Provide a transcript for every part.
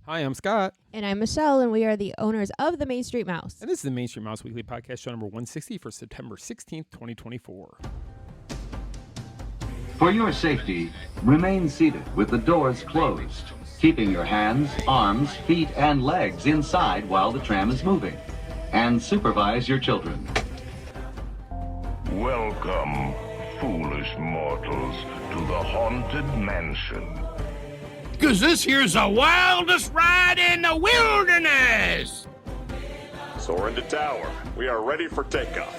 Hi, I'm Scott. And I'm Michele, and we are the owners of the Main Street Mouse. And this is the Main Street Mouse Weekly Podcast, show number 160 for September 16th, 2024. For your safety, remain seated with the doors closed, keeping your hands, arms, feet, and legs inside while the tram is moving. And supervise your children. Welcome, foolish mortals, to the Haunted Mansion. 'Cause this here's the wildest ride in the wilderness! Soar into tower. We are ready for takeoff.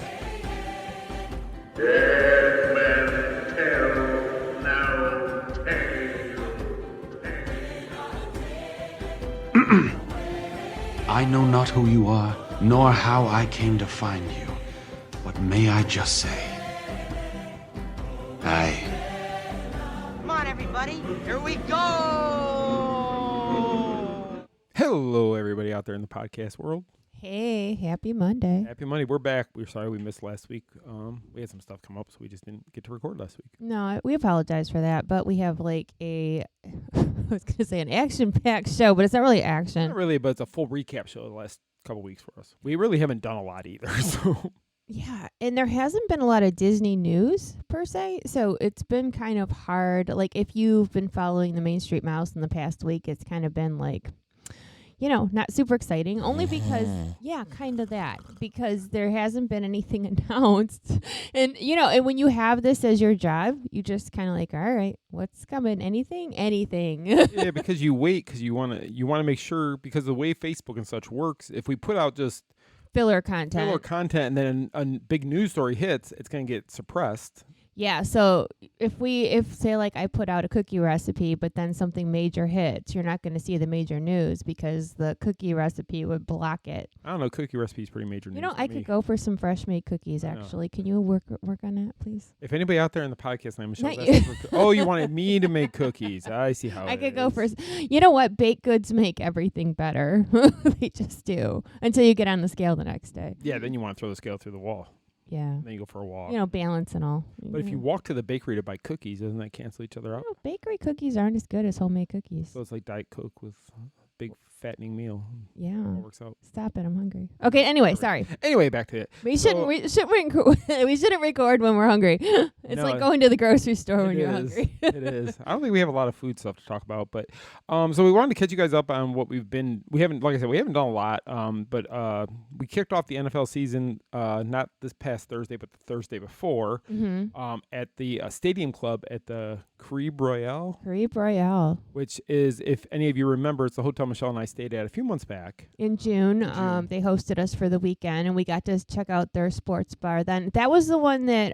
Dead men tell no tale. I know not who you are, nor how I came to find you. But may I just say, Come on, everybody. Here we go. Hello, everybody out there in the podcast world. Hey, happy Monday. Happy Monday. We're back. We're sorry we missed last week. We had some stuff come up, so we just didn't get to record last week. No, we apologize for that, but we have like I was going to say an action-packed show, but it's not really action. Not really, but it's a full recap show of the last couple weeks for us. We really haven't done a lot either, so... Yeah, and there hasn't been a lot of Disney news, per se, so it's been kind of hard. Like, if you've been following the Main Street Mouse in the past week, it's kind of been like, you know, not super exciting, only because, yeah, kind of that, because there hasn't been anything announced. And, you know, and when you have this as your job, you just kind of like, all right, what's coming? Anything? Yeah, because you wait, because you want to make sure, because the way Facebook and such works, if we put out just filler content, and then a big news story hits, it's going to get suppressed. Yeah, so if say like I put out a cookie recipe, but then something major hits, you're not going to see the major news because the cookie recipe would block it. I don't know, cookie recipe is pretty major news. You know, to I me. could go for some fresh made cookies actually. Can you work on that, please? If anybody out there in the podcast, I'm Michele. Not you. Oh, you wanted me to make cookies. I see how I it could go is. for. You know what? Baked goods make everything better. They just do until you get on the scale the next day. Yeah, then you want to throw the scale through the wall. Yeah. Then you go for a walk. You know, balance and all. But if you walk to the bakery to buy cookies, doesn't that cancel each other out? No, bakery cookies aren't as good as homemade cookies. So it's like Diet Coke with a big fattening meal. Yeah. All works out. Stop it! I'm hungry. Okay. Anyway, sorry. Anyway, back to it. We shouldn't record when we're hungry. It's like going to the grocery store when you're hungry. It is. I don't think we have a lot of food stuff to talk about, but so we wanted to catch you guys up on what we haven't, like I said, we haven't done a lot, but we kicked off the NFL season not this past Thursday, but the Thursday before at the Stadium Club at the Caribe Royale, which is, if any of you remember, it's the hotel Michele and I stayed at a few months back. In June. They hosted us for the weekend, and we got to check out their sports bar. Then that was the one that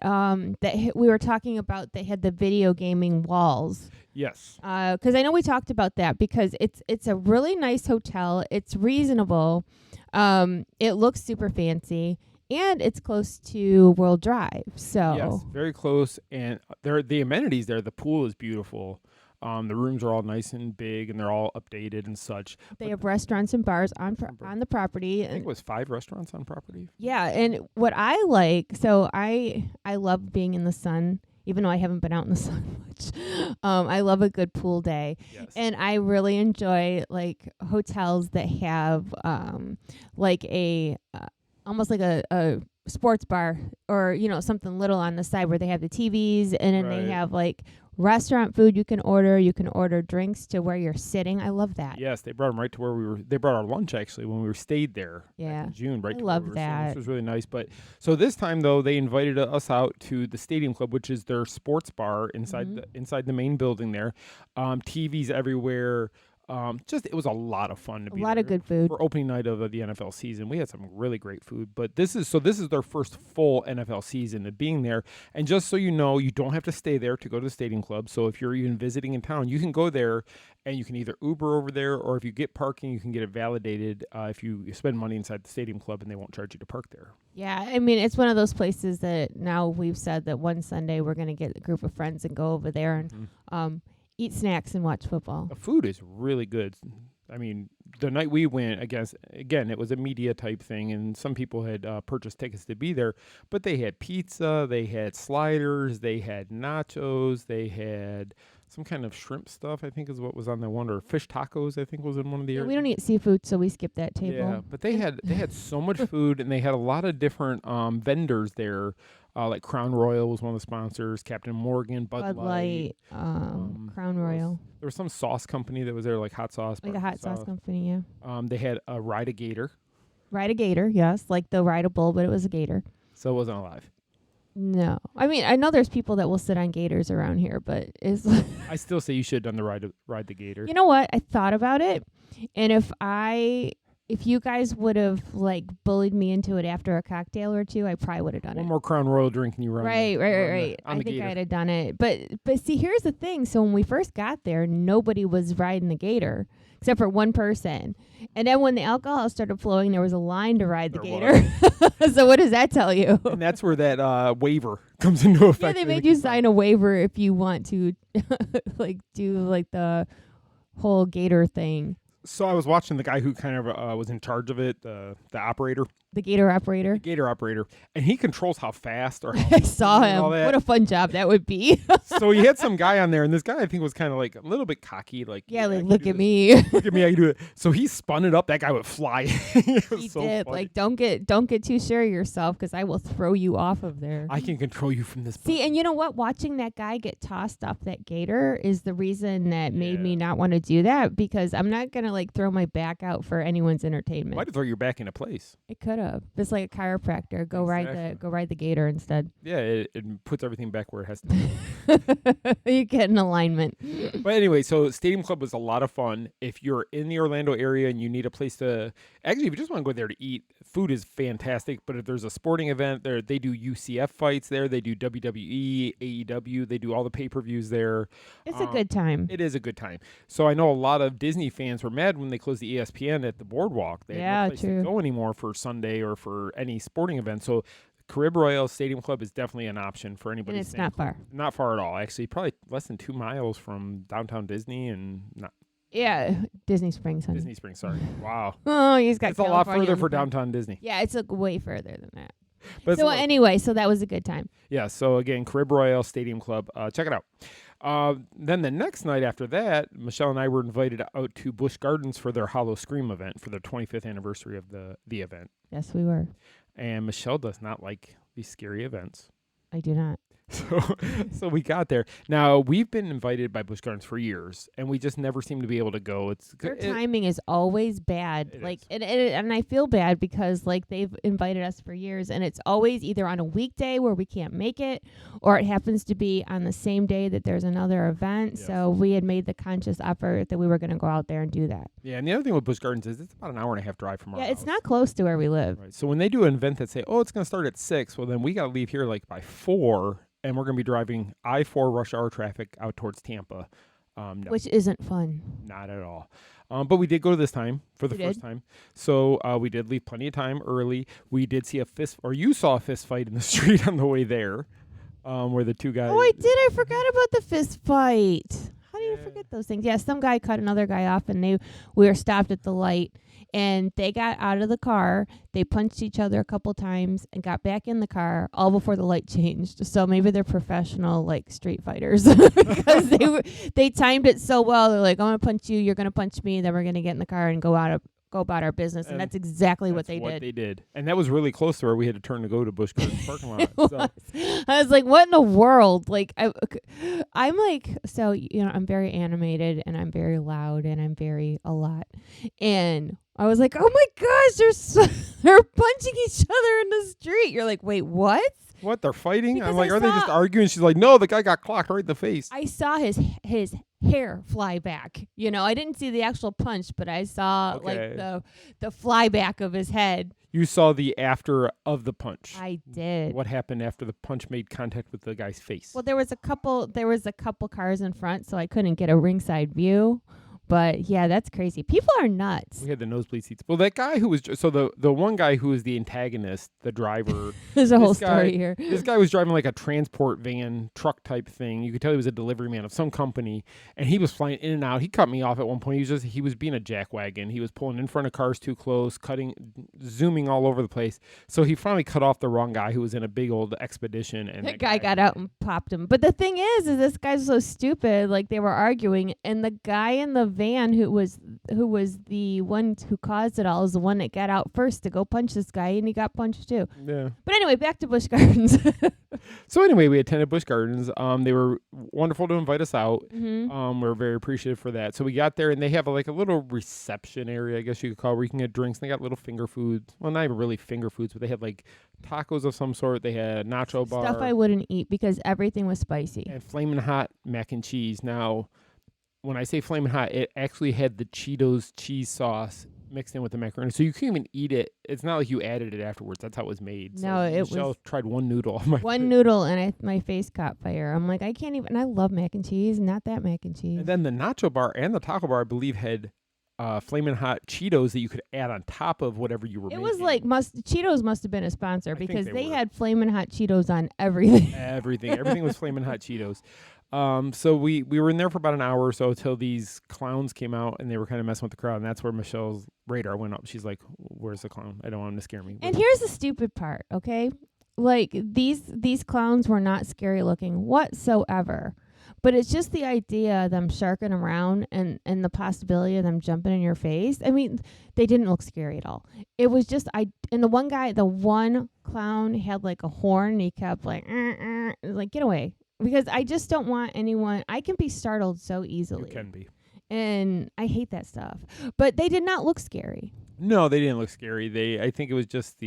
we were talking about. They had the video gaming walls. Yes. Because I know we talked about that because it's a really nice hotel. It's reasonable. It looks super fancy. And it's close to World Drive, so yes, very close. And the amenities there. The pool is beautiful. The rooms are all nice and big, and they're all updated and such. They have restaurants and bars on the property. I think it was 5 restaurants on property. Yeah, and what I like, so I love being in the sun, even though I haven't been out in the sun much. I love a good pool day. Yes. And I really enjoy like hotels that have like a almost like a sports bar or, you know, something little on the side where they have the TVs and then they have like restaurant food you can order drinks to where you're sitting. I love that. Yes, they brought them right to where we were. They brought our lunch actually when we stayed there back in June, right? I to love where we were that. This was really nice. But so this time though, they invited us out to the Stadium Club, which is their sports bar inside the main building there. TVs everywhere. It was a lot of fun to be there. A lot of good food. For opening night of the NFL season. We had some really great food, but this is their first full NFL season of being there. And just so you know, you don't have to stay there to go to the Stadium Club. So if you're even visiting in town, you can go there and you can either Uber over there, or if you get parking, you can get it validated if you spend money inside the Stadium Club, and they won't charge you to park there. Yeah, I mean, it's one of those places that now we've said that one Sunday we're going to get a group of friends and go over there and eat snacks and watch football. The food is really good. I mean, the night we went, again, it was a media type thing, and some people had purchased tickets to be there, but they had pizza, they had sliders, they had nachos, they had some kind of shrimp stuff, I think is what was on that one, or fish tacos, I think was in one of the Yeah, we don't eat seafood, so we skipped that table. Yeah, but they had so much food, and they had a lot of different vendors there. Like Crown Royal was one of the sponsors, Captain Morgan, Bud Light, Crown Royal. There was some sauce company that was there, like hot sauce. Like a hot sauce company, yeah. They had a Ride a Gator. Ride a gator, yes, like the ride a bull, but it was a gator. So it wasn't alive. No. I mean, I know there's people that will sit on gators around here, but it's I still say you should have done the ride the Gator. You know what? I thought about it, and if you guys would have like bullied me into it after a cocktail or two, I probably would have done it. One more Crown Royal drink and you run. Right. I think I'd have done it. But see, here's the thing. So when we first got there, nobody was riding the gator except for one person. And then when the alcohol started flowing, there was a line to ride the gator. So what does that tell you? And that's where that waiver comes into effect. Yeah, they made you sign a waiver if you want to like do like the whole gator thing. So I was watching the guy who kind of was in charge of it, the operator. The gator operator. The gator operator. And he controls how fast or how I saw him. What a fun job that would be. So he had some guy on there, and this guy I think was kind of like a little bit cocky. Like, yeah, like, look at me. Look at me, I can do it. So he spun it up. That guy would fly. He did. Funny. Like, don't get too sure of yourself because I will throw you off of there. I can control you from this. See, and you know what? Watching that guy get tossed off that gator is the reason that made me not want to do that, because I'm not going to like throw my back out for anyone's entertainment. Might have throw your back into place. It could have. It's like a chiropractor. Go ride the gator instead. Yeah, it puts everything back where it has to be. You get an alignment. But anyway, so Stadium Club was a lot of fun. If you're in the Orlando area and you need a place to, actually, if you just want to go there to eat, food is fantastic. But if there's a sporting event there, they do UCF fights there. They do WWE, AEW. They do all the pay-per-views there. It's a good time. It is a good time. So I know a lot of Disney fans were mad when they closed the ESPN at the boardwalk. They had no place to go anymore for Sunday or for any sporting event. So Carib Royal Stadium Club is definitely an option for anybody. And it's not far. Not far at all. Actually, probably less than 2 miles from downtown Disney and not. Yeah, Disney Springs, honey. Disney Springs, sorry. Wow. Oh, he's got. It's a lot further for downtown Disney. Yeah, it's way further than that. But so anyway, so that was a good time. Yeah. So again, Carib Royal Stadium Club. Check it out. Then the next night after that, Michele and I were invited out to Busch Gardens for their Howl-O-Scream event for their 25th anniversary of the event. Yes, we were. And Michele does not like these scary events. I do not. So we got there. Now, we've been invited by Busch Gardens for years, and we just never seem to be able to go. Their timing is always bad. And I feel bad because like they've invited us for years, and it's always either on a weekday where we can't make it, or it happens to be on the same day that there's another event. Yes. So we had made the conscious effort that we were going to go out there and do that. Yeah, and the other thing with Busch Gardens is it's about an hour and a half drive from our house. Yeah, it's not close to where we live. Right. So when they do an event that say, oh, it's going to start at 6, well, then we got to leave here like by 4. And we're going to be driving I-4 rush hour traffic out towards Tampa. No, which isn't fun. Not at all. But we did go this time for the first time. So we did leave plenty of time early. We did see you saw a fist fight in the street on the way there where the two guys. Oh, I did. I forgot about the fist fight. How do you forget those things? Yeah, some guy cut another guy off, and we were stopped at the light. And they got out of the car, they punched each other a couple times and got back in the car all before the light changed. So maybe they're professional, like, street fighters because they timed it so well. They're like, I'm going to punch you, you're going to punch me, then we're going to get in the car and go about our business. And that's exactly what they did. And that was really close to where we had to turn to go to Busch Gardens parking lot. I was like, what in the world? Like, I'm like, so, I'm very animated and I'm very loud and I'm very a lot. And I was like, oh my gosh, they're punching each other in the street. You're like, wait, what? What, they're fighting? Because I'm like, are they just arguing? She's like, no, the guy got clocked right in the face. I saw his hair fly back. I didn't see the actual punch, but I saw like the fly back of his head. You saw the after of the punch. I did. What happened after the punch made contact with the guy's face? Well, there was a couple cars in front, so I couldn't get a ringside view. But yeah, that's crazy. People are nuts. We had the nosebleed seats. Well, that guy who was so the one guy who was the antagonist, the driver. There's a whole this guy- story here. This guy was driving like a transport van, truck type thing. You could tell he was a delivery man of some company, and he was flying in and out. He cut me off at one point. He was being a jackwagon. He was pulling in front of cars too close, zooming all over the place. So he finally cut off the wrong guy who was in a big old expedition, and That guy got out and popped him. But the thing is this guy's so stupid. Like, they were arguing, and the guy in the van who was the one who caused it all is the one that got out first to go punch this guy, and he got punched too. Yeah. But anyway, back to Busch Gardens. So anyway, we attended Busch Gardens. They were wonderful to invite us out. Mm-hmm. We're very appreciative for that. So we got there, and they have like a little reception area, I guess you could call it, where you can get drinks. And they got little finger foods. Well, not even really finger foods, but they had like tacos of some sort. They had nacho bar. Stuff I wouldn't eat because everything was spicy. And flaming hot mac and cheese. Now, when I say flaming hot, it actually had the Cheetos cheese sauce mixed in with the macaroni, so you can't even eat it. It's not like you added it afterwards. That's how it was made. No, so it Michele was tried one noodle. one noodle, and my face caught fire. I'm like, I can't even. And I love mac and cheese, not that mac and cheese. And then the nacho bar and the taco bar, I believe, had flaming hot Cheetos that you could add on top of whatever you were It making. was like Cheetos must have been a sponsor I think because they they were. had flaming hot Cheetos on everything. Everything was flaming hot Cheetos. So we were in there for about an hour or so till these clowns came out, and they were kind of messing with the crowd, and that's where Michelle's radar went up. She's like, "Where's the clown? I don't want him to scare me." And here's the stupid part, okay? Like, these clowns were not scary looking whatsoever. But it's just the idea of them sharking around and the possibility of them jumping in your face. I mean, they didn't look scary at all. It was just, and the one clown had like a horn, and he kept like, like, get away. Because I just don't want anyone, I can be startled so easily. You can be. And I hate that stuff. But they did not look scary. No, they didn't look scary. I think it was just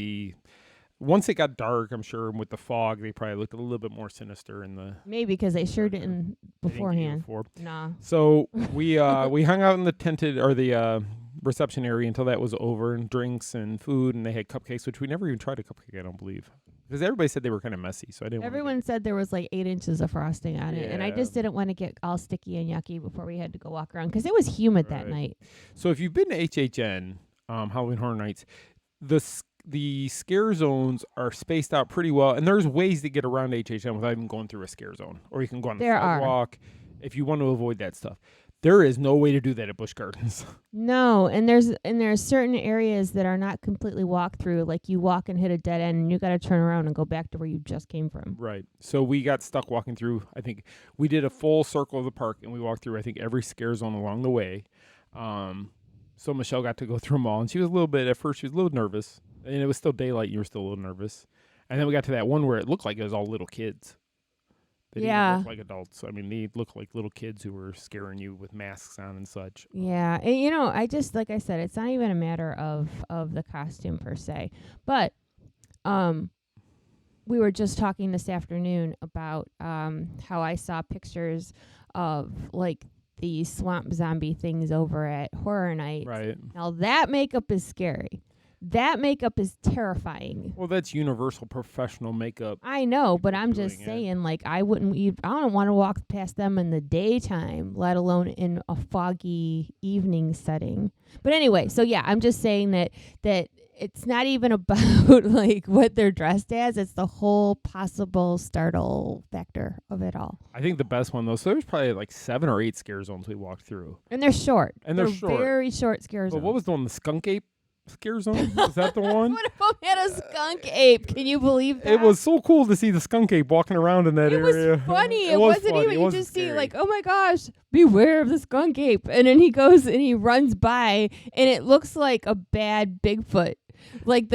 once it got dark, I'm sure with the fog, they probably looked a little bit more sinister in the. Maybe because they sure didn't They didn't get you beforehand. before. Nah. So we hung out in the tented or the reception area until that was over, and drinks and food, and they had cupcakes, which we never even tried a cupcake, I don't believe, because everybody said they were kind of messy. So I didn't. Everyone said there was like 8 inches of frosting on it, and I Yeah. just didn't want to get all sticky and yucky before we had to go walk around because it was humid that Right. night. So if you've been to HHN, Halloween Horror Nights, the scare zones are spaced out pretty well, and there's ways to get around HHN without even going through a scare zone, or you can go on the There are. sidewalk if you want to avoid that stuff. There is no way to do that at Busch Gardens. No, and there's certain areas that are not completely walked through. Like you walk and hit a dead end, and you got to turn around and go back to where you just came from. Right. So we got stuck walking through. I think we did a full circle of the park, and we walked through, I think, every scare zone along the way. So Michele got to go through them all, and she was at first she was a little nervous, and it was still daylight, and you were still a little nervous. And then we got to that one where it looked like it was all little kids. They didn't Yeah. look like adults. I mean, they looked like little kids who were scaring you with masks on and such. Yeah, and, I just, like I said, it's not even a matter of the costume per se, but we were just talking this afternoon about how I saw pictures of like the swamp zombie things over at Horror Nights. Right. Now that makeup is scary. That makeup is terrifying. Well, that's universal professional makeup. I know, but I'm just doing it. saying, like, I don't want to walk past them in the daytime, let alone in a foggy evening setting. But anyway, so yeah, I'm just saying that it's not even about like what they're dressed as. It's the whole possible startle factor of it all. I think the best one, though, so there's probably like 7 or 8 scare zones we walked through. And they're short. And they're short. Very short scare But zones. what was the one, the skunk ape scare zone? Is that the one? One of them had a skunk ape. Can you believe that? It was so cool to see the skunk ape walking around in that It area. was funny. It was wasn't funny. even, It you wasn't just see scary. like, oh my gosh, beware of the skunk ape. And then he goes and he runs by and it looks like a bad Bigfoot. Like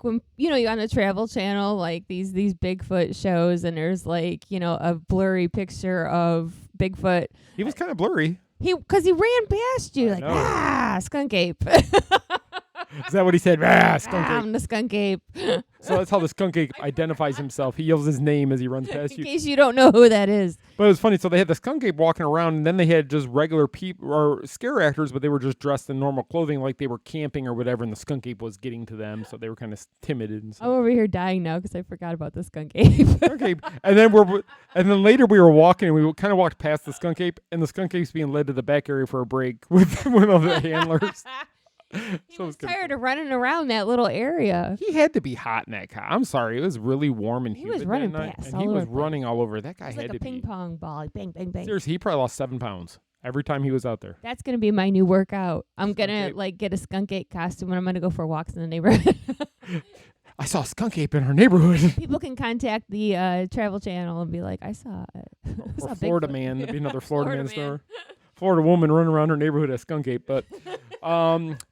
when, you're on the Travel Channel, like these Bigfoot shows and there's like, a blurry picture of Bigfoot. He was kind of blurry. Because he ran past you I like, know. skunk ape. Is that what he said? Ah, skunk ape. I'm the skunk ape. So that's how the skunk ape identifies himself. He yells his name as he runs past In you. case you don't know who that is. But it was funny. So they had the skunk ape walking around, and then they had just regular people or scare actors, but they were just dressed in normal clothing, like they were camping or whatever. And the skunk ape was getting to them, so they were kind of timid and stuff. I'm over here dying now because I forgot about the skunk ape. Skunk ape. And then later we were walking, and we kind of walked past the skunk ape, and the skunk ape's being led to the back area for a break with one of the handlers. He was tired of running around that little area. He had to be hot in that car. I'm sorry, it was really warm and He humid was running that night, fast and all he over was the place. running all over. That guy It was had like to a ping be. pong ball. Like bang, bang, bang. Seriously, he probably lost 7 pounds every time he was out there. That's going to be my new workout. I'm going Skunk to ape. get a skunk ape costume and I'm going to go for walks in the neighborhood. I saw a skunk ape in our neighborhood. People can contact the Travel Channel and be like, I saw it. I saw Or Florida Bigfoot." man. There'd be another Florida, man Florida store. Florida woman running around her neighborhood as skunk ape. But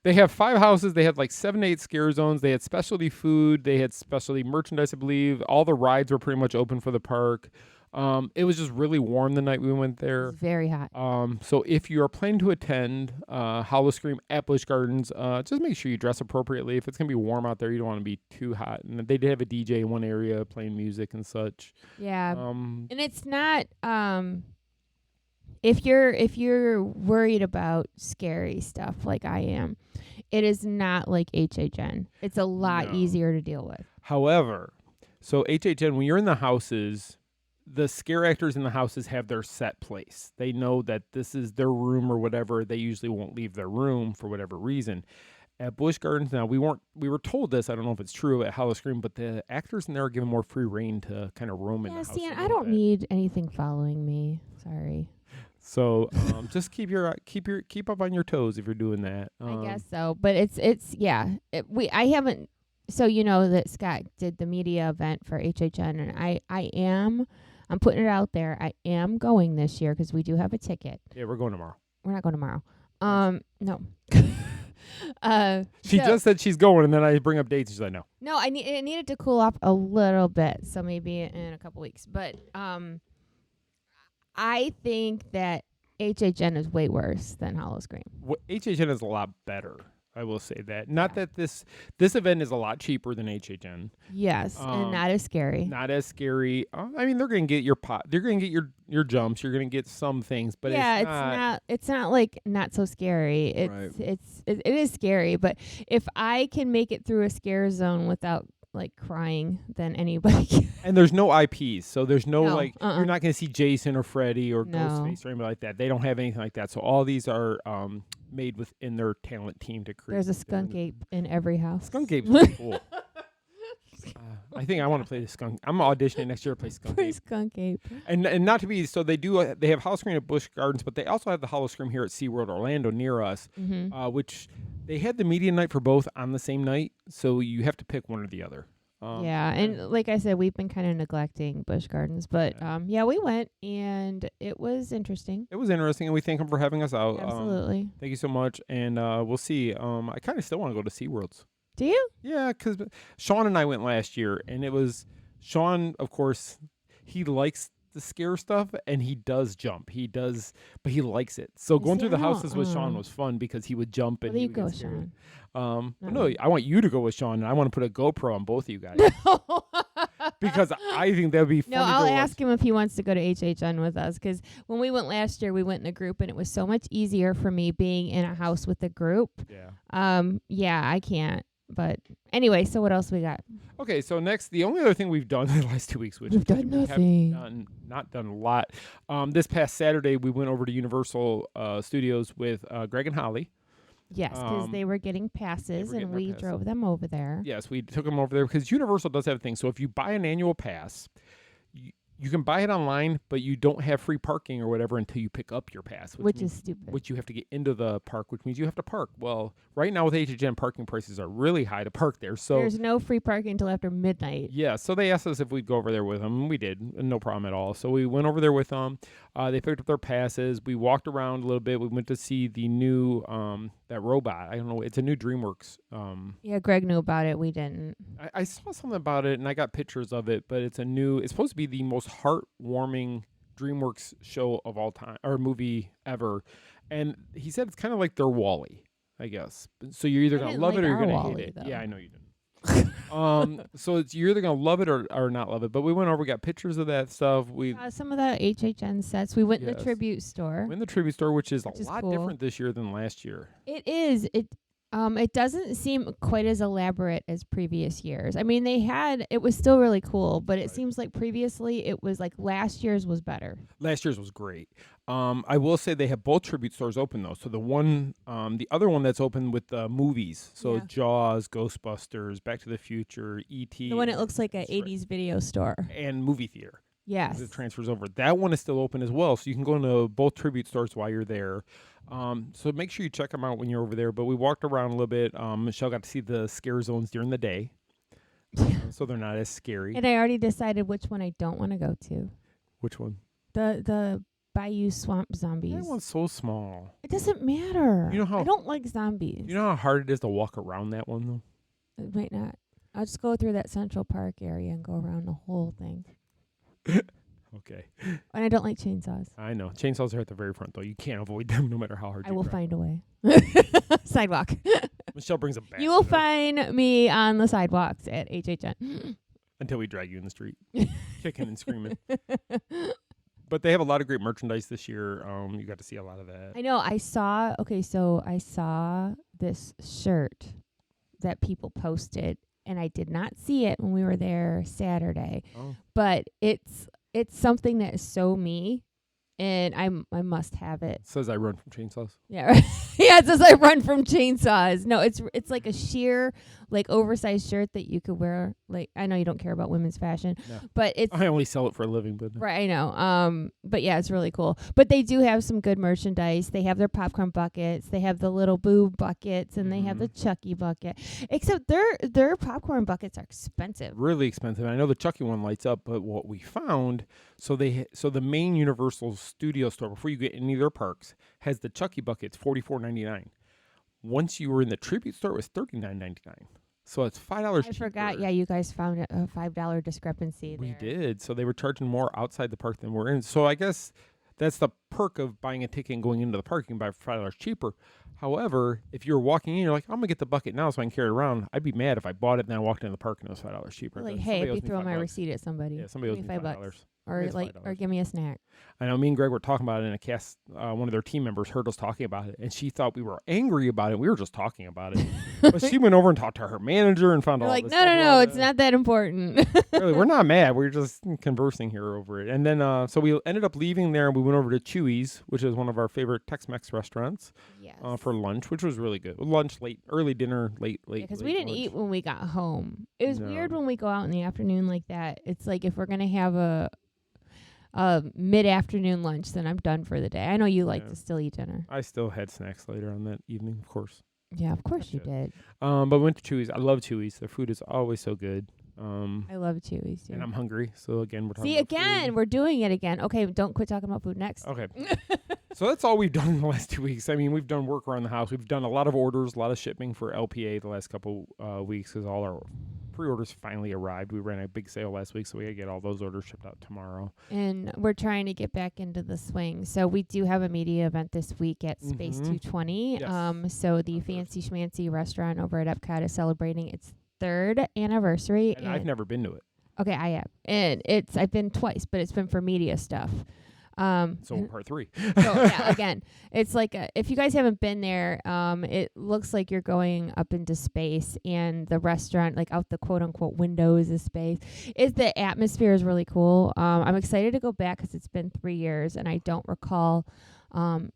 they have 5 houses. They had like 7 to 8 scare zones. They had specialty food. They had specialty merchandise, I believe. All the rides were pretty much open for the park. It was just really warm the night we went there. It's very hot. So if you are planning to attend Howl-O-Scream at Busch Gardens, just make sure you dress appropriately. If it's going to be warm out there, you don't want to be too hot. And they did have a DJ in one area playing music and such. Yeah. And it's not if you're worried about scary stuff like I am, it is not like HHN. It's a lot easier to deal with. However, so HHN, when you're in the houses, the scare actors in the houses have their set place. They know that this is their room or whatever. They usually won't leave their room for whatever reason. At Busch Gardens now, we were told this. I don't know if it's true at Howl-O-Scream, but the actors in there are given more free reign to kind of roam in the house. See, a and I little don't bit. need anything following me. Sorry. So just keep up on your toes if you're doing that. I guess so, but it's yeah. I haven't. So you know that Scott did the media event for HHN, and I'm putting it out there. I am going this year because we do have a ticket. Yeah, we're going tomorrow. We're not going tomorrow. No. She just said she's going, and then I bring up dates. She's like, no. No, it needed to cool off a little bit, so maybe in a couple weeks. But I think that HHN is way worse than Howl-O-Scream. HHN is a lot better. I will say that. Not that this event is a lot cheaper than HHN. Yes, and not as scary. Not as scary. I mean, they're going to get your pot. They're going to get your jumps. You're going to get some things, but yeah, it's not like not so scary. It is scary, but if I can make it through a scare zone without like crying, then anybody can. And there's no IPs, so there's no uh-uh. you're not going to see Jason or Freddy or No. Ghostface or anything like that. They don't have anything like that. So all these are made within their talent team to create. There's a skunk ape in every house. Skunk ape's pretty cool. I think I want to play the skunk. I'm auditioning next year to play skunk ape. Skunk ape. And not to be so they have Howl-O-Scream at Busch Gardens, but they also have the Howl-O-Scream here at SeaWorld Orlando near us, which they had the media night for both on the same night. So you have to pick one or the other. Yeah, and like I said, we've been kind of neglecting Busch Gardens, but we went and it was interesting. It was interesting, and we thank them for having us out. Absolutely. Thank you so much, and we'll see. I kind of still want to go to SeaWorld's. Do you? Yeah, because Sean and I went last year, and it was Sean, of course, he likes the scare stuff, and he does jump. He does, but he likes it. So going through the houses with Sean was fun because he would jump and Well, he you would go, get scared. Sean. No, I want you to go with Sean, and I want to put a GoPro on both of you guys because I think that would be fun. No, I'll ask him if he wants to go to HHN with us, because when we went last year, we went in a group, and it was so much easier for me being in a house with a group. Yeah. I can't. But anyway, so what else we got? Okay, so next, the only other thing we've done in the last 2 weeks, which We've done we nothing. haven't not done a lot. This past Saturday, we went over to Universal Studios with Greg and Holly. Yes, because they were getting passes, and we drove them over there. Yes, we took them over there because Universal does have a thing. So if you buy an annual pass, you can buy it online, but you don't have free parking or whatever until you pick up your pass. Which is stupid. Which you have to get into the park, which means you have to park. Well, right now with HHN, parking prices are really high to park there. So there's no free parking until after midnight. Yeah, so they asked us if we'd go over there with them, and we did, and no problem at all. So we went over there with them. They picked up their passes. We walked around a little bit. We went to see the new that robot. I don't know. It's a new DreamWorks. Yeah, Greg knew about it. We didn't. I saw something about it, and I got pictures of it. But it's it's supposed to be the most heartwarming DreamWorks show of all time, or movie ever. And he said it's kind of like their Wall-E. I guess. So you're either I gonna didn't love like it or you're our gonna Wally, hate it. though. Yeah, I know you didn't. So you're either gonna love it or not love it. But we went over, we got pictures of that stuff. We Some of the HHN sets. We went in the Yes. tribute store. went in the tribute store, which is Which a is lot cool. different this year than last year. It is. It doesn't seem quite as elaborate as previous years. I mean, it was still really cool, but it Right. seems like previously it was like last year's was better. Last year's was great. I will say they have both tribute stores open though. So the other one that's open with the movies. So Yeah. Jaws, Ghostbusters, Back to the Future, E.T. The one that looks like a That's right. 80s video store. and movie theater. Yes. It transfers over. That one is still open as well, so you can go into both tribute stores while you're there. So make sure you check them out when you're over there. But we walked around a little bit. Michelle got to see the scare zones during the day, so they're not as scary. And I already decided which one I don't want to go to. Which one? The Bayou Swamp Zombies. That one's so small. It doesn't matter. You know how- I don't like zombies. You know how hard it is to walk around that one though. It might not. I'll just go through that Central Park area and go around the whole thing. Okay, And I don't like chainsaws. I know chainsaws are at the very front though. You can't avoid them no matter how hard I you will try. find a way. Sidewalk. Michelle brings a bat. You will with her find me on the sidewalks at HHN. until we drag you in the street, kicking and screaming. But they have a lot of great merchandise this year. You got to see a lot of that. I know. I saw this shirt that people posted, and I did not see it when we were there Saturday. Oh. But it's something that is so me, and I must have it. It says I run from chainsaws. Yeah, right. Yeah, it says I run from chainsaws. No, it's like a sheer, like, oversized shirt that you could wear. Like, I know you don't care about women's fashion, No. but it's I only sell it for a living, but right. I know. But yeah, it's really cool. But they do have some good merchandise. They have their popcorn buckets. They have the little boo buckets, and they have the Chucky bucket. Except their popcorn buckets are expensive. really expensive. I know the Chucky one lights up, but what we found, so the main Universal Studio store before you get any of their parks has the Chucky buckets $44.99. Once you were in the tribute store, it was $39.99. So it's $5 cheaper. I forgot. Yeah, you guys found a $5 discrepancy We there. did. So they were charging more outside the park than we're in. So I guess that's the perk of buying a ticket and going into the park. You can buy $5 cheaper. However, if you're walking in, you're like, I'm going to get the bucket now so I can carry it around. I'd be mad if I bought it and then I walked into the park and it was $5 cheaper. Like, But hey, somebody if owes you me throw my $5. receipt at somebody, Yeah, somebody owes give me me $5. $5. Or It's like, or $5. give me a snack. I know me and Greg were talking about it in a cast. One of their team members heard us talking about it, and she thought we were angry about it. We were just talking about it. But she went over and talked to her manager and found You're all like, this no, stuff no, about no, it. it's not that important. Really, we're not mad. We're just conversing here over it. And then, so we ended up leaving there, and we went over to Chuy's, which is one of our favorite Tex-Mex restaurants, Yes. for lunch, which was really good. Lunch, late, early dinner, late. Because late we didn't lunch. eat when we got home. It was No. weird when we go out in the afternoon like that. It's like if we're gonna have a mid-afternoon lunch, then I'm done for the day. I know you like Yeah. to still eat dinner. I still had snacks later on that evening, of course. Yeah, of course you Gotcha. did. But we went to Chuy's. I love Chuy's. Their food is always so good. I love Chuy's too. And I'm hungry. So again, we're talking See, about again, food. we're doing it again. Okay, don't quit talking about food next. Okay. So that's all we've done in the last 2 weeks. I mean, we've done work around the house. We've done a lot of orders, a lot of shipping for LPA the last couple weeks because all our pre-orders finally arrived. We ran a big sale last week, so we got to get all those orders shipped out tomorrow. And we're trying to get back into the swing. So we do have a media event this week at Space Mhm. 220. Yes. So the Fancy Schmancy restaurant over at Epcot is celebrating its 3rd anniversary. And I've never been to it. Okay, I have. And I've been twice, but it's been for media stuff. So part 3. So yeah, again, it's like if you guys haven't been there, it looks like you're going up into space, and the restaurant, like out the quote unquote windows of space, the atmosphere is really cool. I'm excited to go back because it's been 3 years, and I don't recall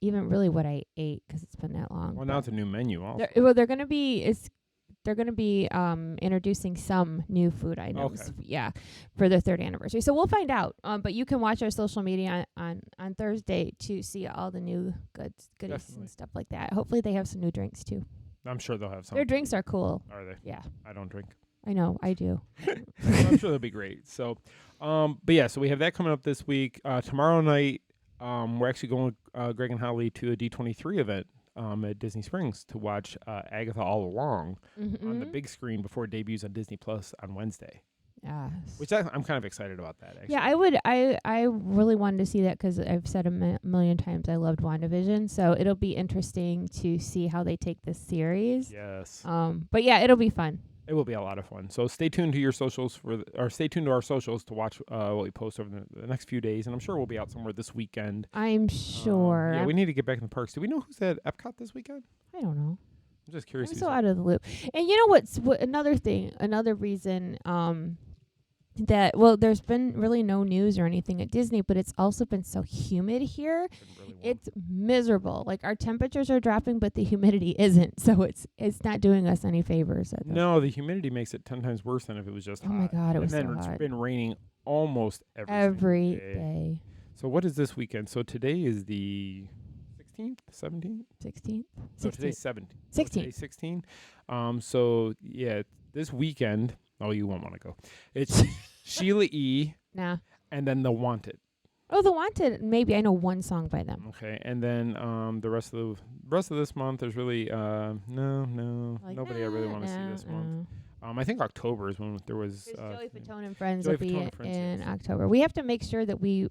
even really what I ate because it's been that long. Well, now it's a new menu also. They're gonna be introducing some new food items. Okay. Yeah, for their 3rd anniversary. So we'll find out. But you can watch our social media on Thursday to see all the new goodies Definitely. and stuff like that. Hopefully they have some new drinks too. I'm sure they'll have some. Their drinks are cool. Are they? Yeah, I don't drink. I know. I do. I'm sure they'll be great. So, but yeah, so we have that coming up this week. Tomorrow night, we're actually going with Greg and Holly to a D23 event at Disney Springs to watch Agatha All Along on the big screen before it debuts on Disney Plus on Wednesday. Yes. which I'm kind of excited about that. Actually. Yeah, I would. I really wanted to see that because I've said a million times I loved WandaVision. So it'll be interesting to see how they take this series. Yes. But yeah, it'll be fun. It will be a lot of fun. So stay tuned to your socials or stay tuned to our socials to watch what we post over the next few days, and I'm sure we'll be out somewhere this weekend. I'm sure. Yeah, we need to get back in the parks. Do we know who's at Epcot this weekend? I don't know. I'm just curious. I'm so out of the loop. And you know another reason that, well, there's been really no news or anything at Disney, but it's also been so humid here. Really It's miserable. Like, our temperatures are dropping, but the humidity isn't. So it's not doing us any favors. No, the humidity makes it 10 times worse than if it was just Oh hot. my God, it was and then so it's hot. been raining almost Every day. day. So what is this weekend? So today is the 16th, 17th? 16th? No, today's 17th. 16th. Today's 16. So yeah, this weekend. Oh, you won't want to go. It's Sheila E. Nah. and then The Wanted. Oh, The Wanted. Maybe I know one song by them. Okay, and then the rest of this month, there's really nobody I really want to see this month. I think October is when there was. Joey Fatone and Friends Joey will be Fatone and Friends, in yes. October. We have to make sure that we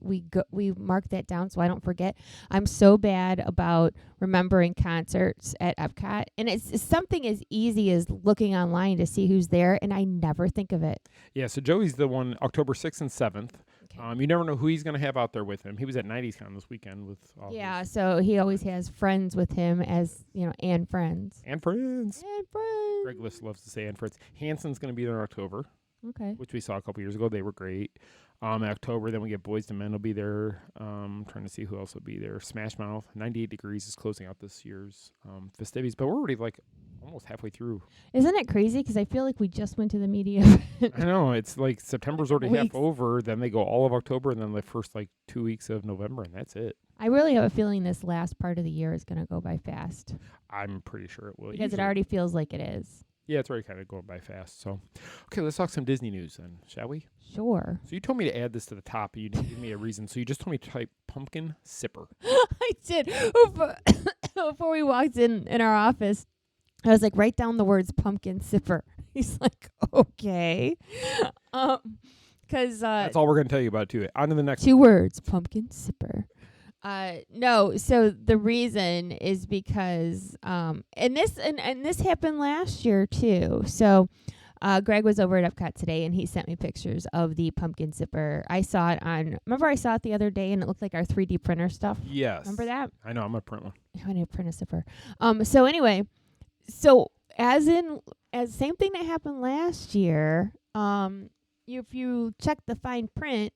mark that down so I don't forget. I'm so bad about remembering concerts at Epcot, and it's something as easy as looking online to see who's there, and I never think of it. Yeah, so Joey's the one October 6th and 7th. Okay. You never know who he's going to have out there with him. He was at 90s Con this weekend with all Yeah, his so he always has friends with him as, and friends. and friends. And friends. Greg List loves to say and friends. Hanson's going to be there in October, Okay. which we saw a couple years ago. They were great. In October, then we get Boys to Men will be there. Trying to see who else will be there. Smash Mouth, 98 Degrees is closing out this year's festivities, but we're already almost halfway through. Isn't it crazy? Because I feel like we just went to the media event. I know, it's like September's already half Weeks. over, then they go all of October, and then the first 2 weeks of November, and that's it. I really have a feeling this last part of the year is going to go by fast. I'm pretty sure it will. Because it Usually- already feels like it is. Yeah, it's already kind of going by fast. So, okay, let's talk some Disney news then, shall we? Sure. So you told me to add this to the top, and you didn't give me a reason. So you just told me to type pumpkin sipper. I did. Before we walked in our office, I was like, write down the words pumpkin sipper. He's like, okay. Because That's all we're going to tell you about, too. On to the next 2 words, pumpkin sipper. No, so the reason is because and this happened last year too. So Greg was over at Epcot today and he sent me pictures of the pumpkin zipper. I saw it the other day and it looked like our 3D printer stuff. Yes. Remember that? I know, I'm going to print one. I need to print a zipper. So anyway, as same thing that happened last year, if you check the fine print,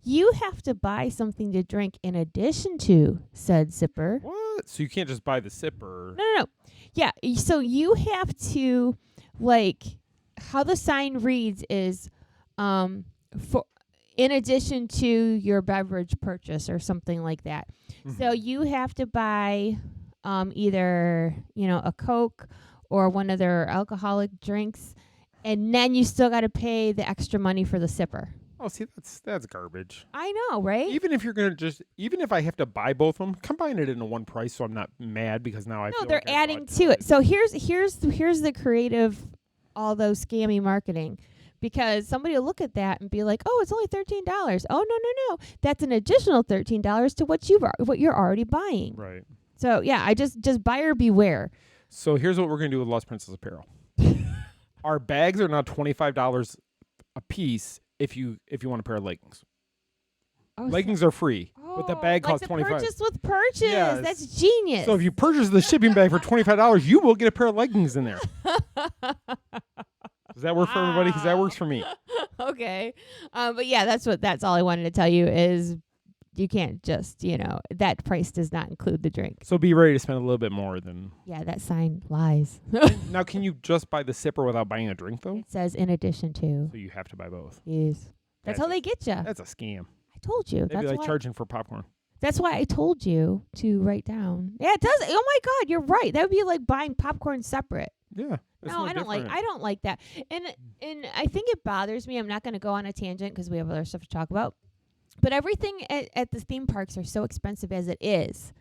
you have to buy something to drink in addition to said zipper. What? So you can't just buy the sipper. No. Yeah, so you have to, how the sign reads is for in addition to your beverage purchase or something like that. Mm-hmm. So you have to buy either, a Coke or one of their alcoholic drinks, and then you still got to pay the extra money for the sipper. Oh, see, that's garbage. I know, right? Even if you're going to even if I have to buy both of them, combine it into one price so I'm not mad because now I feel they're like I adding bought to two. it. So here's the creative, although scammy marketing, because somebody will look at that and be like, "Oh, it's only $13." Oh, no, that's an additional $13 to what you're already buying. Right. So yeah, I just buyer beware. So here's what we're going to do with Lost Princess Apparel. Our bags are now $25 a piece if you want a pair of leggings. Oh, Leggings are free, but the bag costs like the $25. purchase with purchase. Yes. That's genius. So if you purchase the shipping bag for $25, you will get a pair of leggings in there. Does that work for everybody? Because that works for me. Okay. But yeah, that's all I wanted to tell you is you can't just, that price does not include the drink. So be ready to spend a little bit more than. Yeah, that sign lies. Now, can you just buy the sipper without buying a drink, though? It says in addition to. So you have to buy both. Yes. That's how they get you. That's a scam. I told you. They'd be like charging for popcorn. That's why I told you to write down. Yeah, it does. Oh my God, you're right. That would be like buying popcorn separate. Yeah. No, I don't like that. And I think it bothers me. I'm not going to go on a tangent because we have other stuff to talk about. But everything at the theme parks are so expensive as it is.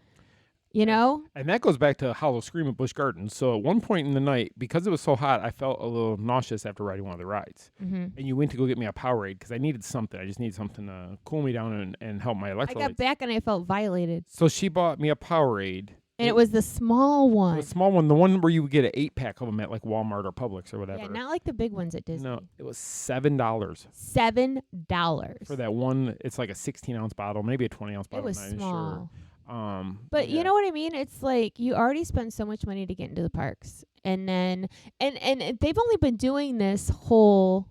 You know? And that goes back to Howl-O-Scream at Busch Gardens. So at one point in the night, because it was so hot, I felt a little nauseous after riding one of the rides. Mm-hmm. And you went to go get me a Powerade because I needed something. I just needed something to cool me down and help my I electrolytes. got back and I felt violated. So she bought me a Powerade. And it was the small one. The small one, the one where you would get an 8-pack of them at like Walmart or Publix or whatever. Yeah, not like the big ones at Disney. No, it was $7 $7 for that one. It's like a 16-ounce bottle, maybe a 20-ounce bottle. It was I'm not even small. Sure. But yeah. you know what I mean? It's like you already spend so much money to get into the parks. And then and they've only been doing this whole,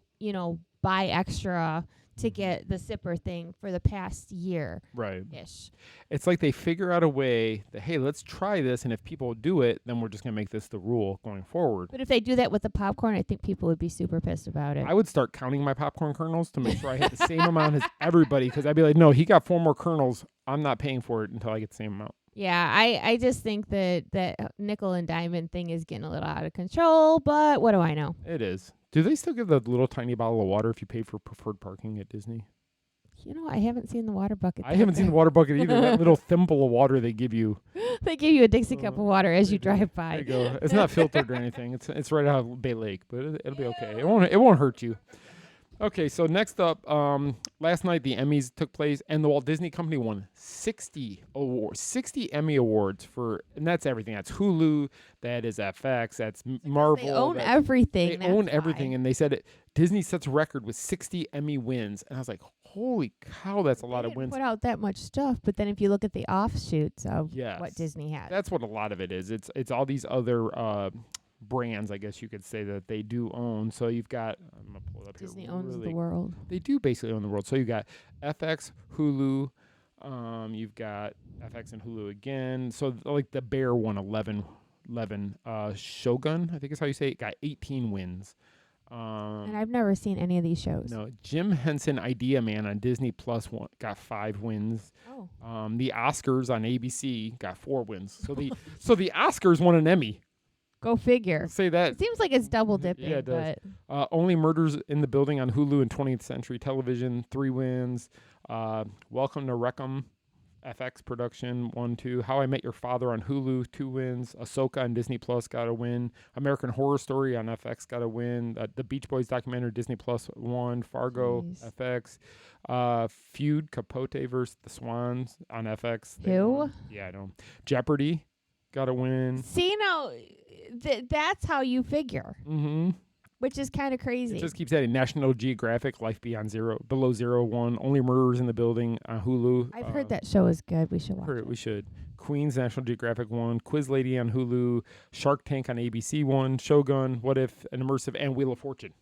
buy extra to get the sipper thing for the past year. Right. Ish. It's like they figure out a way that, hey, let's try this, and if people do it, then we're just going to make this the rule going forward. But if they do that with the popcorn, I think people would be super pissed about it. I would start counting my popcorn kernels to make sure I had the same amount as everybody, because I'd be like, no, he got 4 more kernels. I'm not paying for it until I get the same amount. Yeah, I just think that nickel and diamond thing is getting a little out of control, but what do I know? It is. Do they still give the little tiny bottle of water if you pay for preferred parking at Disney? I haven't seen the water bucket. I haven't seen the water bucket either. That little thimble of water they give you. They give you a Dixie cup of water as you drive by. There you go. It's not filtered or anything. It's right out of Bay Lake, but it'll be okay. It won't hurt you. Okay, so next up, last night the Emmys took place, and the Walt Disney Company won 60 Emmy awards and that's everything. That's Hulu, that is FX, that's Marvel. They own everything. They own everything, and they said Disney sets a record with 60 Emmy wins, and I was like, holy cow, that's a lot of wins. Put out that much stuff, but then if you look at the offshoots of Yes. what Disney has, That's what a lot of it is. It's all these other brands, I guess you could say, that they do own. So you've got, I'm gonna pull it up Disney here. owns the world. They do basically own the world. So you got FX, Hulu, you've got FX and Hulu again. So like the Bear won 11. Shogun, I think is how you say it, got 18 wins. And I've never seen any of these shows. No, Jim Henson Idea Man on Disney Plus got 5 wins. Oh. The Oscars on ABC got 4 wins. So the Oscars won an Emmy. Go figure. Say that. It seems like it's double dipping. Yeah, it does. But Only Murders in the Building on Hulu and 20th Century Television, 3 wins. Welcome to Wreckham, FX production, 1, 2. How I Met Your Father on Hulu, 2 wins. Ahsoka on Disney Plus got a win. American Horror Story on FX got a win. The Beach Boys documentary, Disney Plus, 1. Fargo, Jeez. FX. Feud, Capote versus the Swans on FX. Who? Yeah, I know. Jeopardy got a win. see, that's how you figure, Mm-hmm. which is kind of crazy. It just keeps adding. National Geographic, Life Below Zero, 1. Only Murders in the Building on Hulu. I've heard that show is good. We should watch Heard it. it. We should. Queen's, National Geographic, 1. Quiz Lady on Hulu. Shark Tank on ABC, 1. Shogun, What If, and Immersive, and Wheel of Fortune.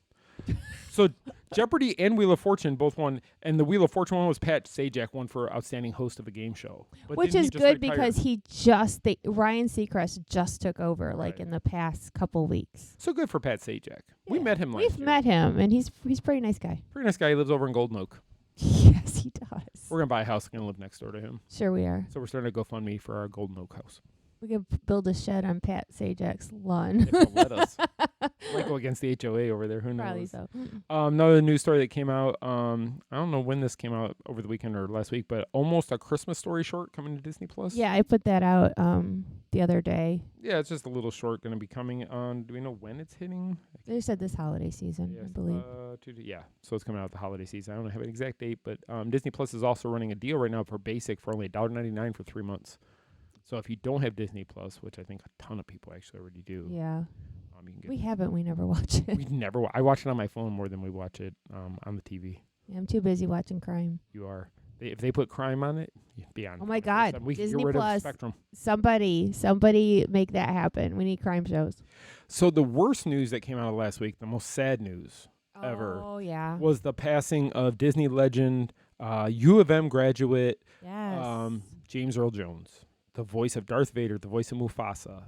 So Jeopardy and Wheel of Fortune both won, and the Wheel of Fortune one was Pat Sajak won for Outstanding Host of a Game Show. But Which didn't he is just good retire? because Ryan Seacrest just took over Right. in the past couple weeks. So good for Pat Sajak. We Yeah. met him last We've year. met him, and he's a pretty nice guy. Pretty nice guy. He lives over in Golden Oak. Yes, he does. We're going to buy a house. We're going to live next door to him. Sure we are. So we're starting to GoFundMe for our Golden Oak house. We could build a shed on Pat Sajak's lawn. If they'll let us. Might go against the HOA over there. Who knows? Probably so. Another news story that came out. I don't know when this came out, over the weekend or last week, but Almost a Christmas Story short coming to Disney Plus. Yeah, I put that out the other day. Yeah, it's just a little short going to be coming on. Do we know when it's hitting? They said this holiday season, I Yes, believe. yeah, so it's coming out the holiday season. I don't have an exact date, but Disney Plus is also running a deal right now for basic for only $1.99 for 3 months. So if you don't have Disney Plus, which I think a ton of people actually already do, Yeah. you can get We haven't. We never watch it. we never. I watch it on my phone more than we watch it on the TV. Yeah, I'm too busy watching crime. You are. If they put crime on it, you'd be on. Oh my 24/7. God, We can Disney get rid Plus. of Spectrum. Somebody make that happen. We need crime shows. So the worst news that came out of last week, the most sad news ever, Oh, yeah. was the passing of Disney legend, U of M graduate, Yes. James Earl Jones, the voice of Darth Vader, the voice of Mufasa,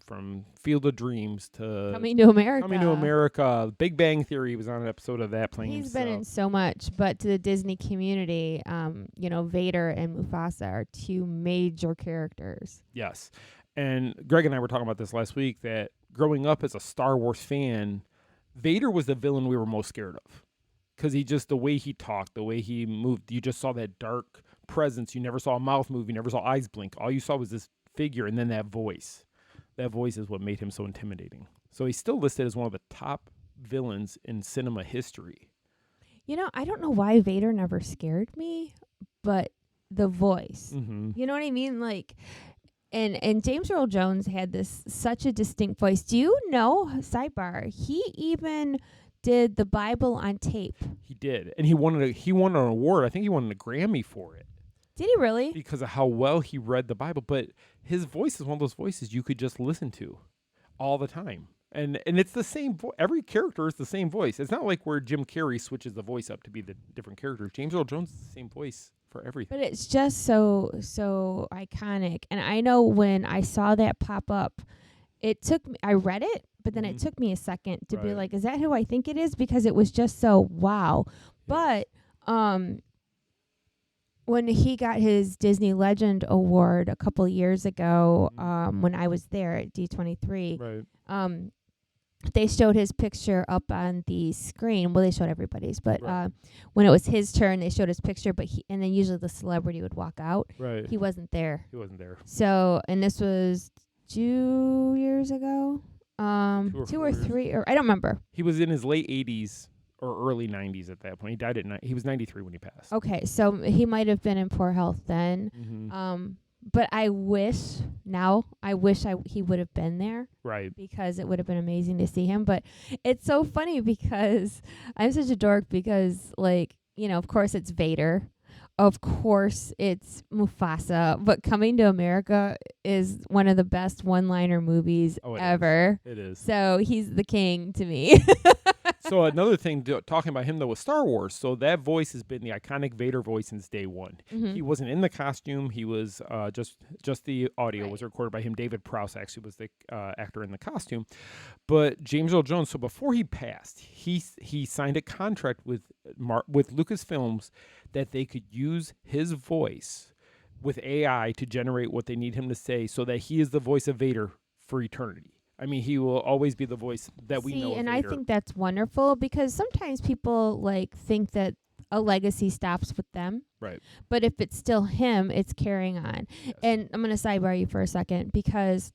from Field of Dreams to Coming to America. Coming to America. Big Bang Theory was on an episode of that playing He's himself. been in so much, but to the Disney community, Vader and Mufasa are 2 major characters. Yes. And Greg and I were talking about this last week, that growing up as a Star Wars fan, Vader was the villain we were most scared of. Because the way he talked, the way he moved, you just saw that dark presence. You never saw a mouth move. You never saw eyes blink. All you saw was this figure, and then that voice. That voice is what made him so intimidating. So he's still listed as one of the top villains in cinema history. You know, I don't know why Vader never scared me, but the voice. Mm-hmm. You know what I mean? Like, and James Earl Jones had such a distinct voice. Do you know, sidebar, he even did the Bible on tape. He did. And he won an award. I think he won a Grammy for it. Did he really? Because of how well he read the Bible. But his voice is one of those voices you could just listen to all the time. And it's the same voice. Every character is the same voice. It's not like where Jim Carrey switches the voice up to be the different characters. James Earl Jones is the same voice for everything. But it's just so iconic. And I know when I saw that pop up, I read it, but then it took me a second to be like, is that who I think it is? Because it was just so wow. Yes. But when he got his Disney Legend Award a couple years ago, when I was there at D23, they showed his picture up on the screen. Well, they showed everybody's, but when it was his turn, they showed his picture. And then usually the celebrity would walk out. Right. He wasn't there. So, and this was 2 years ago, 2 or 3, or I don't remember. He was in his late 80s or early 90s at that point. He died he was 93 when he passed. Okay, so he might have been in poor health then. Mm-hmm. But I wish he would have been there. Right. Because it would have been amazing to see him. But it's so funny because I'm such a dork because, like, you know, of course it's Vader. Of course it's Mufasa. But Coming to America is one of the best one-liner movies ever. It is. So he's the king to me. So another thing, talking about him, though, was Star Wars. So that voice has been the iconic Vader voice since day one. Mm-hmm. He wasn't in the costume. He was just the audio was recorded by him. David Prowse actually was the actor in the costume. But James Earl Jones, so before he passed, he signed a contract with Lucasfilms that they could use his voice with AI to generate what they need him to say so that he is the voice of Vader for eternity. I mean, he will always be the voice that we know of and Vader. I think that's wonderful because sometimes people think that a legacy stops with them. Right. But if it's still him, it's carrying on. Yes. And I'm going to sidebar you for a second because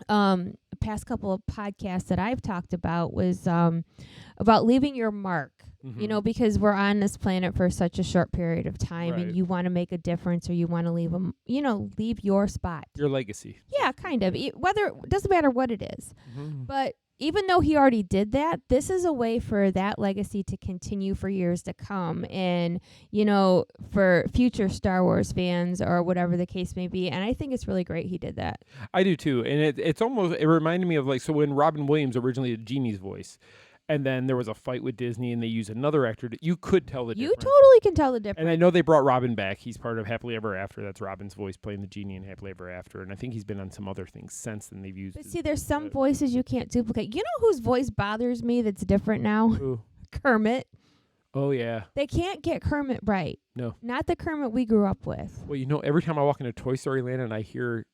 the past couple of podcasts that I've talked about was about leaving your mark. Mm-hmm. You know, because we're on this planet for such a short period of time and you want to make a difference or you want to leave your spot. Your legacy. Yeah, kind of. It doesn't matter what it is. Mm-hmm. But even though he already did that, this is a way for that legacy to continue for years to come and, you know, for future Star Wars fans or whatever the case may be. And I think it's really great he did that. I do too. And it reminded me of so when Robin Williams originally did Genie's voice. And then there was a fight with Disney, and they used another actor. You could tell the difference. You totally can tell the difference. And I know they brought Robin back. He's part of Happily Ever After. That's Robin's voice playing the genie in Happily Ever After. And I think he's been on some other things since then they've used. But see, there's some voices you can't duplicate. You know whose voice bothers me that's different now? Who? Kermit. Oh, yeah. They can't get Kermit right. No. Not the Kermit we grew up with. Well, you know, every time I walk into Toy Story Land and I hear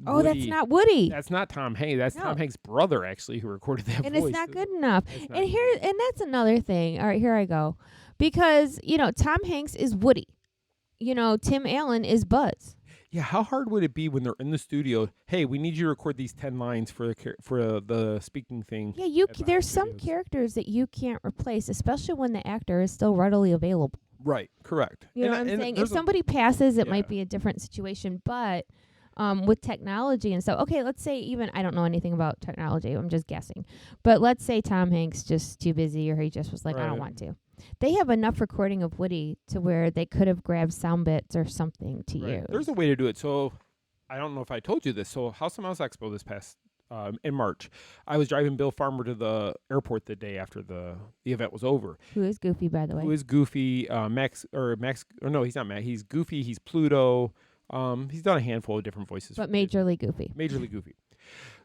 Oh, Woody. that's not Woody. That's not Tom Hanks. That's Tom Hanks' brother, actually, who recorded that and voice. it's not good enough. And that's another thing. All right, here I go. Because, you know, Tom Hanks is Woody. You know, Tim Allen is Buzz. Yeah, how hard would it be when they're in the studio? Hey, we need you to record these 10 lines for the speaking thing. Yeah, there's some characters that you can't replace, especially when the actor is still readily available. Right, correct. You know what I'm saying? If somebody passes, it might be a different situation, but with technology and stuff. Okay, let's say I don't know anything about technology. I'm just guessing. But let's say Tom Hanks just too busy or he just was like, I don't want to. They have enough recording of Woody to where they could have grabbed sound bits or something to use. There's a way to do it. So I don't know if I told you this. So House of Mouse Expo this past in March, I was driving Bill Farmer to the airport the day after the event was over. Who is Goofy, by the way? Who is Goofy? Max, or no, he's not Max. He's Goofy. He's Pluto. He's done a handful of different voices. But Majorly Goofy. Majorly Goofy.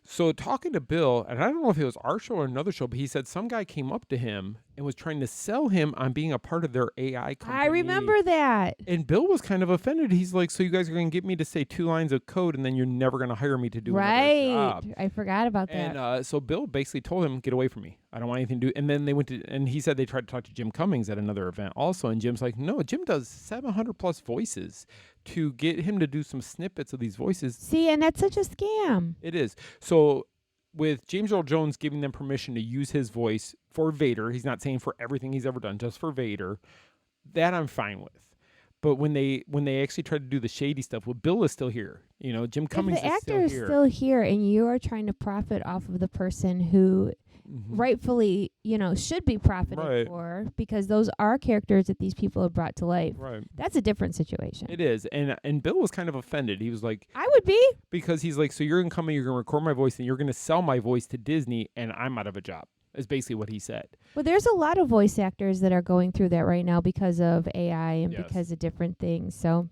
So talking to Bill, and I don't know if it was our show or another show, but he said some guy came up to him and was trying to sell him on being a part of their AI company. I remember that. And Bill was kind of offended. He's like, so you guys are going to get me to say 2 lines of code and then you're never going to hire me to do another job. I forgot about that. And so Bill basically told him, get away from me. I don't want anything to do. And then they went to, and he said they tried to talk to Jim Cummings at another event also. And Jim's like, no, Jim does 700 plus voices to get him to do some snippets of these voices. See, and that's such a scam. It is. So with James Earl Jones giving them permission to use his voice for Vader, he's not saying for everything he's ever done, just for Vader, that I'm fine with. But when they actually try to do the shady stuff, well, Bill is still here. You know, Jim Cummings If the is actor is still here and you are trying to profit off of the person who rightfully, should be profited for, because those are characters that these people have brought to life. Right. That's a different situation. It is. And Bill was kind of offended. He was like, I would be. Because he's like, so you're going to come in, you're going to record my voice, and you're going to sell my voice to Disney, and I'm out of a job, is basically what he said. Well, there's a lot of voice actors that are going through that right now because of AI and Yes. because of different things. So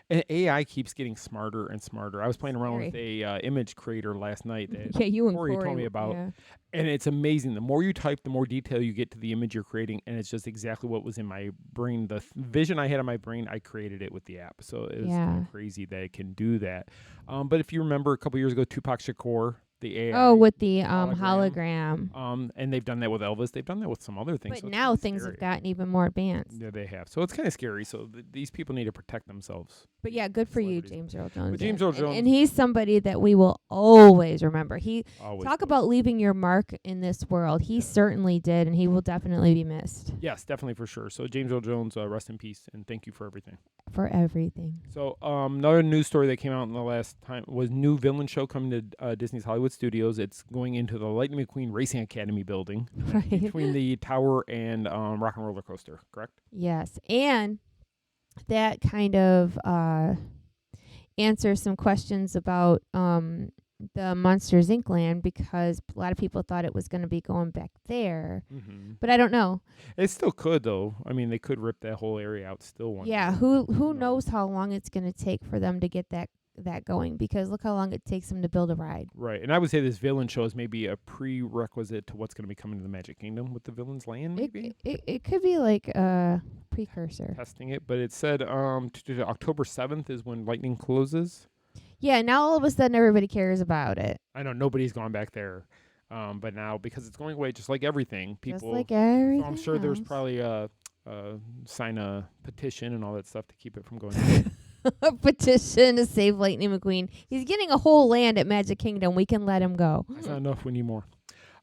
And AI keeps getting smarter and smarter. I was playing around with a image creator last night that yeah, you and Corey Corey told me about. Yeah. And it's amazing. The more you type, the more detail you get to the image you're creating. And it's just exactly what was in my brain. The vision I had in my brain, I created it with the app. So it was kind of crazy that it can do that. But if you remember a couple years ago, Tupac Shakur, the AI. Oh, with the hologram. And they've done that with Elvis. They've done that with some other things. But so now things have gotten even more advanced. Yeah, they have. So it's kind of scary. So these people need to protect themselves. But yeah, good for you, James Earl Jones. But James Earl Jones. And he's somebody that we will always remember. Always Talk will. about leaving your mark in this world. He certainly did, and he will definitely be missed. Yes, definitely for sure. So James Earl Jones, rest in peace, and thank you for everything. For everything. So another news story that came out in the last time was new villain show coming to Disney's Hollywood Studios. It's going into the Lightning McQueen Racing Academy building between the tower and Rock and Roller Coaster, correct? Yes, and that kind of answers some questions about the Monsters Inc. land, because a lot of people thought it was going to be going back there. But I don't know. It still could, though. I mean, they could rip that whole area out still one Yeah, day. who knows how long it's going to take for them to get that going, because look how long it takes them to build a ride. Right, and I would say this villain show is maybe a prerequisite to what's going to be coming to the Magic Kingdom with the villain's land, maybe? It could be like a precursor. Testing it, but it said October 7th is when Lightning closes. Yeah, now all of a sudden everybody cares about it. I know nobody's gone back there, but now because it's going away, just like everything, people. Just like everything. So I'm sure there's probably sign a petition and all that stuff to keep it from going away. A petition to save Lightning McQueen. He's getting a whole land at Magic Kingdom. We can let him go. That's not enough. We need more.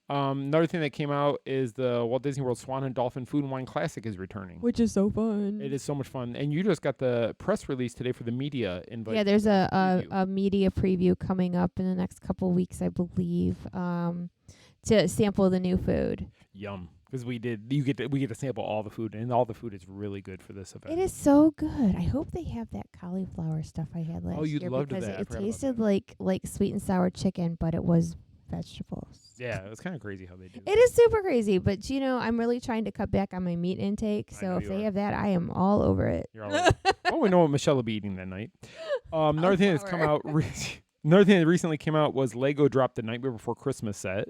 Another thing that came out is the Walt Disney World Swan and Dolphin Food and Wine Classic is returning. Which is so fun. It is so much fun. And you just got the press release today for the media invite. Yeah, there's a media preview coming up in the next couple weeks, I believe, to sample the new food. Yum. Because we get to sample all the food, and all the food is really good for this event. It is so good. I hope they have that cauliflower stuff I had last year. Oh, you'd love because that. it tasted like sweet and sour chicken, but it was vegetables. Yeah, it's kind of crazy how they do It is super crazy, but I'm really trying to cut back on my meat intake. So if they have that, I am all over it. You're all over it. Well, we know what Michele will be eating that night. Another thing that's come out, another thing that recently came out was Lego dropped the Nightmare Before Christmas set.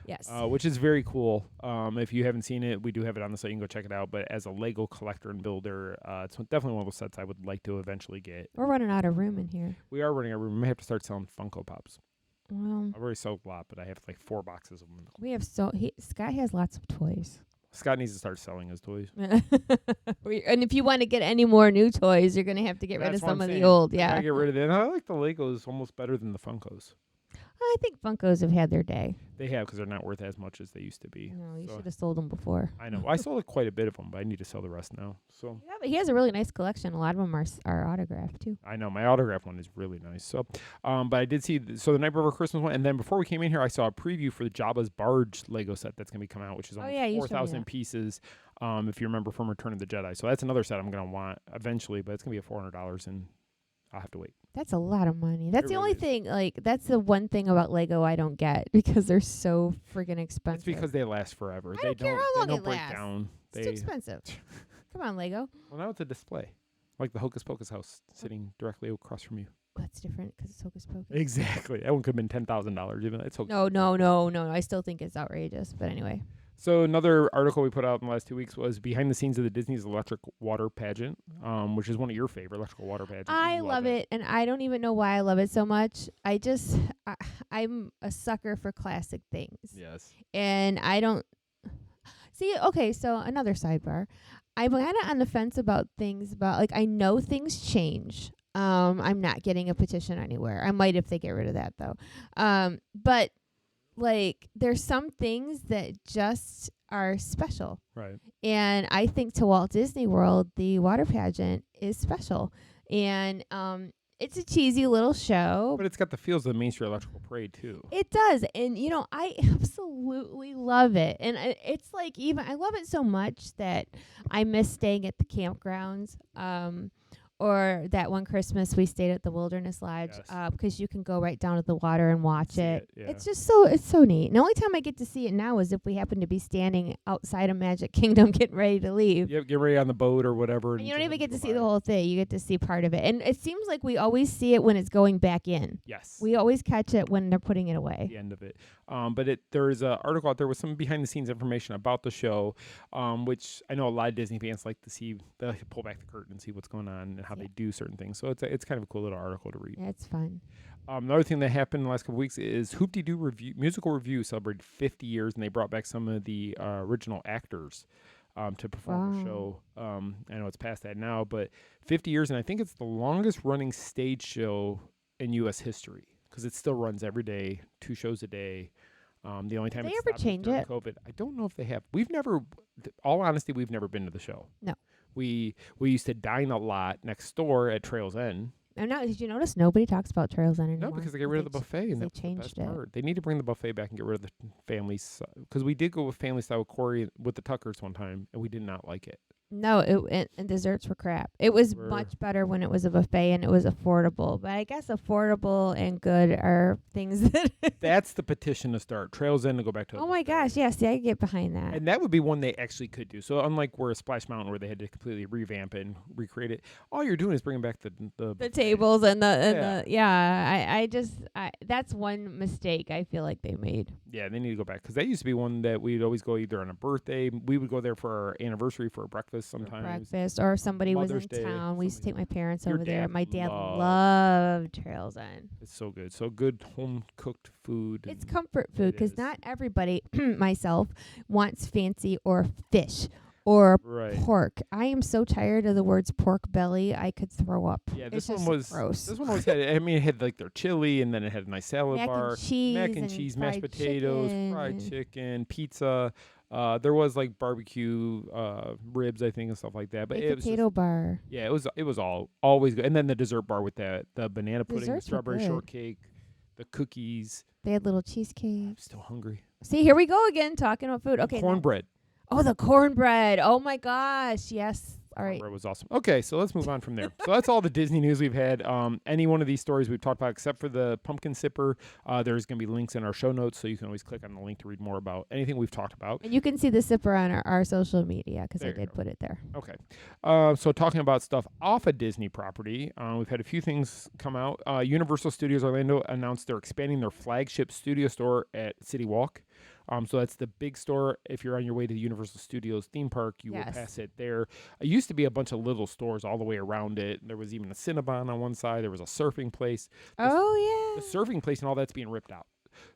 Yes. Which is very cool. If you haven't seen it, we do have it on the site. You can go check it out. But as a Lego collector and builder, it's definitely one of those sets I would like to eventually get. We're running out of room in here. We are running out of room. We may have to start selling Funko Pops. Well, I've already sold a lot, but I have like 4 boxes of them. we have Scott has lots of toys. Scott needs to start selling his toys. And if you want to get any more new toys, you're going to have to get rid of That's what some I'm of saying. the old. I Yeah. gotta get rid of it. And I like the Legos almost better than the Funkos. I think Funkos have had their day. They have, because they're not worth as much as they used to be. No, you So- should have sold them before. I know. I sold quite a bit of them, but I need to sell the rest now. So Yeah, but he has a really nice collection. A lot of them are autographed too. I know my autograph one is really nice. So, but I did see the Night Before Christmas one, and then before we came in here, I saw a preview for the Jabba's Barge Lego set that's gonna be coming out, which is almost yeah, you showed me 4,000 that. pieces. If you remember from Return of the Jedi, so that's another set I'm gonna want eventually, but it's gonna be at $400, and I'll have to wait. That's a lot of money. That's It the really only is. thing. Like that's the one thing about Lego I don't get because they're so friggin' expensive. It's because they last forever. I They don't care how long they don't it break lasts. down. It's too expensive. Come on, Lego. Well, now it's a display, like the Hocus Pocus house sitting directly across from you. That's different because it's Hocus Pocus. Exactly. That one could have been $10,000, even it's Hocus. No. I still think it's outrageous. But anyway. So another article we put out in the last 2 weeks was behind the scenes of the Disney's electric water pageant, which is one of your favorite electrical water pageants. I love it, and I don't even know why I love it so much. I'm a sucker for classic things. Yes. And I don't see. Okay, so another sidebar. I'm kind of on the fence about things. About like I know things change. I'm not getting a petition anywhere. I might if they get rid of that though. But like there's some things that just are special. Right. And I think to Walt Disney World, the water pageant is special. And it's a cheesy little show. But it's got the feels of the Main Street Electrical Parade, too. It does. And, you know, I absolutely love it. And it's like I love it so much that I miss staying at the campgrounds. Or that one Christmas we stayed at the Wilderness Lodge because you can go right down to the water and watch it. Yeah. It's just it's so neat. And the only time I get to see it now is if we happen to be standing outside of Magic Kingdom getting ready to leave. Yep, get ready on the boat or whatever. And you don't even get to see the whole thing. You get to see part of it. And it seems like we always see it when it's going back in. Yes. We always catch it when they're putting it away. The end of it. But there's an article out there with some behind-the-scenes information about the show, which I know a lot of Disney fans like to see. They like to pull back the curtain and see what's going on and how they do certain things. So it's kind of a cool little article to read. Yeah, it's fun. Another thing that happened in the last couple weeks is Hoop-Dee-Doo Musical Review celebrated 50 years, and they brought back some of the original actors to perform the show. I know it's past that now, but 50 years, and I think it's the longest-running stage show in U.S. history because it still runs every day, 2 shows a day. The only time Did they it's ever stopped change during it? COVID, I don't know if they have. We've never, all honesty, we've never been to the show. No. We used to dine a lot next door at Trails End. And now, did you notice nobody talks about Trails End anymore? No, because they get rid of the buffet, and they that's the changed best it. part. They need to bring the buffet back and get rid of the families, because we did go with family style with Corey with the Tuckers one time, and we did not like it. No, and desserts were crap. It was much better when it was a buffet and it was affordable. But I guess affordable and good are things that... That's the petition to start. Trails End to go back to. Oh my gosh, yes, I get behind that. And that would be one they actually could do. So unlike where Splash Mountain, where they had to completely revamp it and recreate it, all you're doing is bringing back the tables and I that's one mistake I feel like they made. Yeah, they need to go back because that used to be one that we'd always go either on a birthday. We would go there for our anniversary for a breakfast sometimes. Breakfast or somebody Mother's was in Day, town. We used to take my parents Your over there. dad My dad loved loved Trails End. It's so good. So good home cooked food. It's comfort food because is. not everybody, myself, wants fancy or fish or pork. I am so tired of the words pork belly. I could throw up. Yeah, this it's one was gross. This one always had. I mean, it had like their chili, and then it had a nice salad bar, mac and cheese, mashed potatoes, fried chicken, pizza. There was like barbecue ribs, I think, and stuff like that. But it was potato bar. Yeah, it was always good. And then the dessert bar with the banana pudding, the Desserts were strawberry good. shortcake, the cookies. They had little cheesecake. I'm still hungry. See, here we go again talking about food. Okay, Cornbread. Oh, the cornbread. Oh my gosh. Yes. All right. Cornbread was awesome. Okay, so let's move on from there. So that's all the Disney news we've had. Any one of these stories we've talked about, except for the pumpkin sipper, there's going to be links in our show notes, so you can always click on the link to read more about anything we've talked about. And you can see the sipper on our social media because I There you did go. put it there. Okay. So talking about stuff off a Disney property, we've had a few things come out. Universal Studios Orlando announced they're expanding their flagship studio store at City Walk. So that's the big store. If you're on your way to the Universal Studios theme park, you will pass it there. It used to be a bunch of little stores all the way around it. There was even a Cinnabon on one side. There was a surfing place. The surfing place and all that's being ripped out.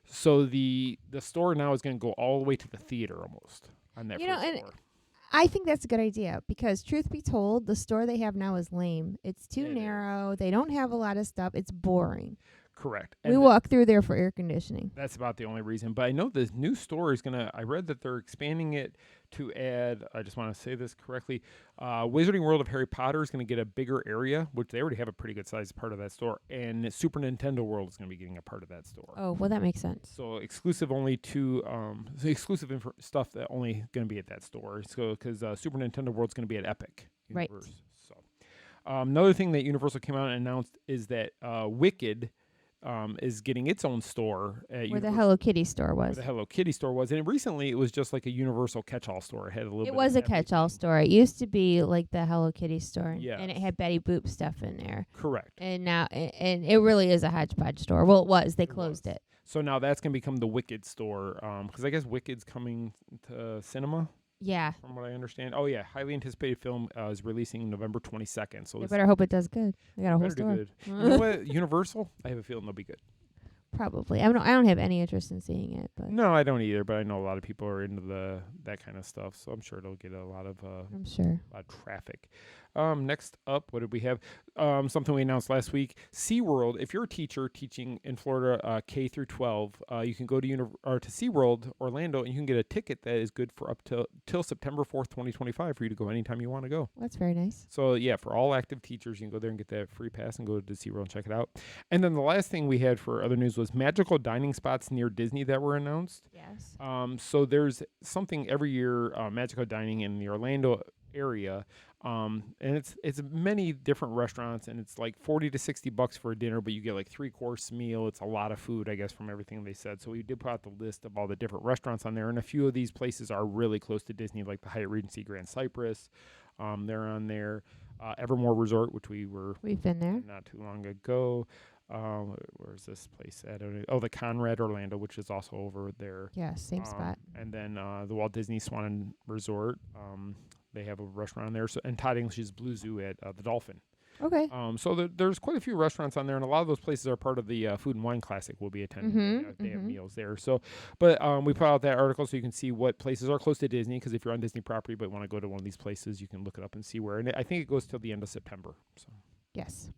So the store now is going to go all the way to the theater almost on that first floor. I think that's a good idea because truth be told, the store they have now is lame. It's too narrow. They don't have a lot of stuff. It's boring. Correct. We walk through there for air conditioning. That's about the only reason. But I know the new store is going to, I read that they're expanding it to add, I just want to say this correctly, Wizarding World of Harry Potter is going to get a bigger area, which they already have a pretty good sized part of that store. And Super Nintendo World is going to be getting a part of that store. Oh, well, that makes sense. So exclusive only to, stuff that only going to be at that store. So, because Super Nintendo World is going to be at Epic Universe. Right. So, another thing that Universal came out and announced is that Wicked is getting its own store at where the Hello Kitty store was. Where the Hello Kitty store was, and recently it was just like a Universal catch-all store. It had a little. It was a catch-all store. It used to be like the Hello Kitty store, and it had Betty Boop stuff in there. Correct. And now, and it really is a hodgepodge store. Well, it was. They closed it. So now that's going to become the Wicked store, because I guess Wicked's coming to cinema, Yeah. from what I understand. Oh, yeah. Highly anticipated film is releasing November 22nd. So They it's better hope it does good. They got a whole better do store. good. You know what? Universal, I have a feeling they'll be good. Probably. I don't have any interest in seeing it, but No, I don't either, but I know a lot of people are into that kind of stuff, so I'm sure it'll get a lot of I'm sure. traffic. Next up, what did we have? Something we announced last week. SeaWorld, if you're a teacher teaching in Florida K through 12, you can go to to SeaWorld Orlando, and you can get a ticket that is good for up till September 4th, 2025, for you to go anytime you want to go. That's very nice. So, yeah, for all active teachers, you can go there and get that free pass and go to SeaWorld and check it out. And then the last thing we had for other news was magical dining spots near Disney that were announced. Yes. So there's something every year, magical dining in the Orlando area. And it's many different restaurants, and it's like $40 to $60 for a dinner, but you get like 3-course meal. It's a lot of food, I guess, from everything they said. So we did put out the list of all the different restaurants on there, and a few of these places are really close to Disney, like the Hyatt Regency Grand Cypress. They're on there. Evermore Resort, which we've been there not too long ago. Where's this place at? Oh, the Conrad Orlando, which is also over there. Yeah, same spot. And then the Walt Disney Swan Resort. They have a restaurant on there. So, and Todd English's Blue Zoo at the Dolphin. Okay. So there's quite a few restaurants on there, and a lot of those places are part of the Food and Wine Classic we'll be attending. They have meals there. So, but we put out that article so you can see what places are close to Disney, because if you're on Disney property but want to go to one of these places, you can look it up and see where. And I think it goes till the end of September. So. Yes.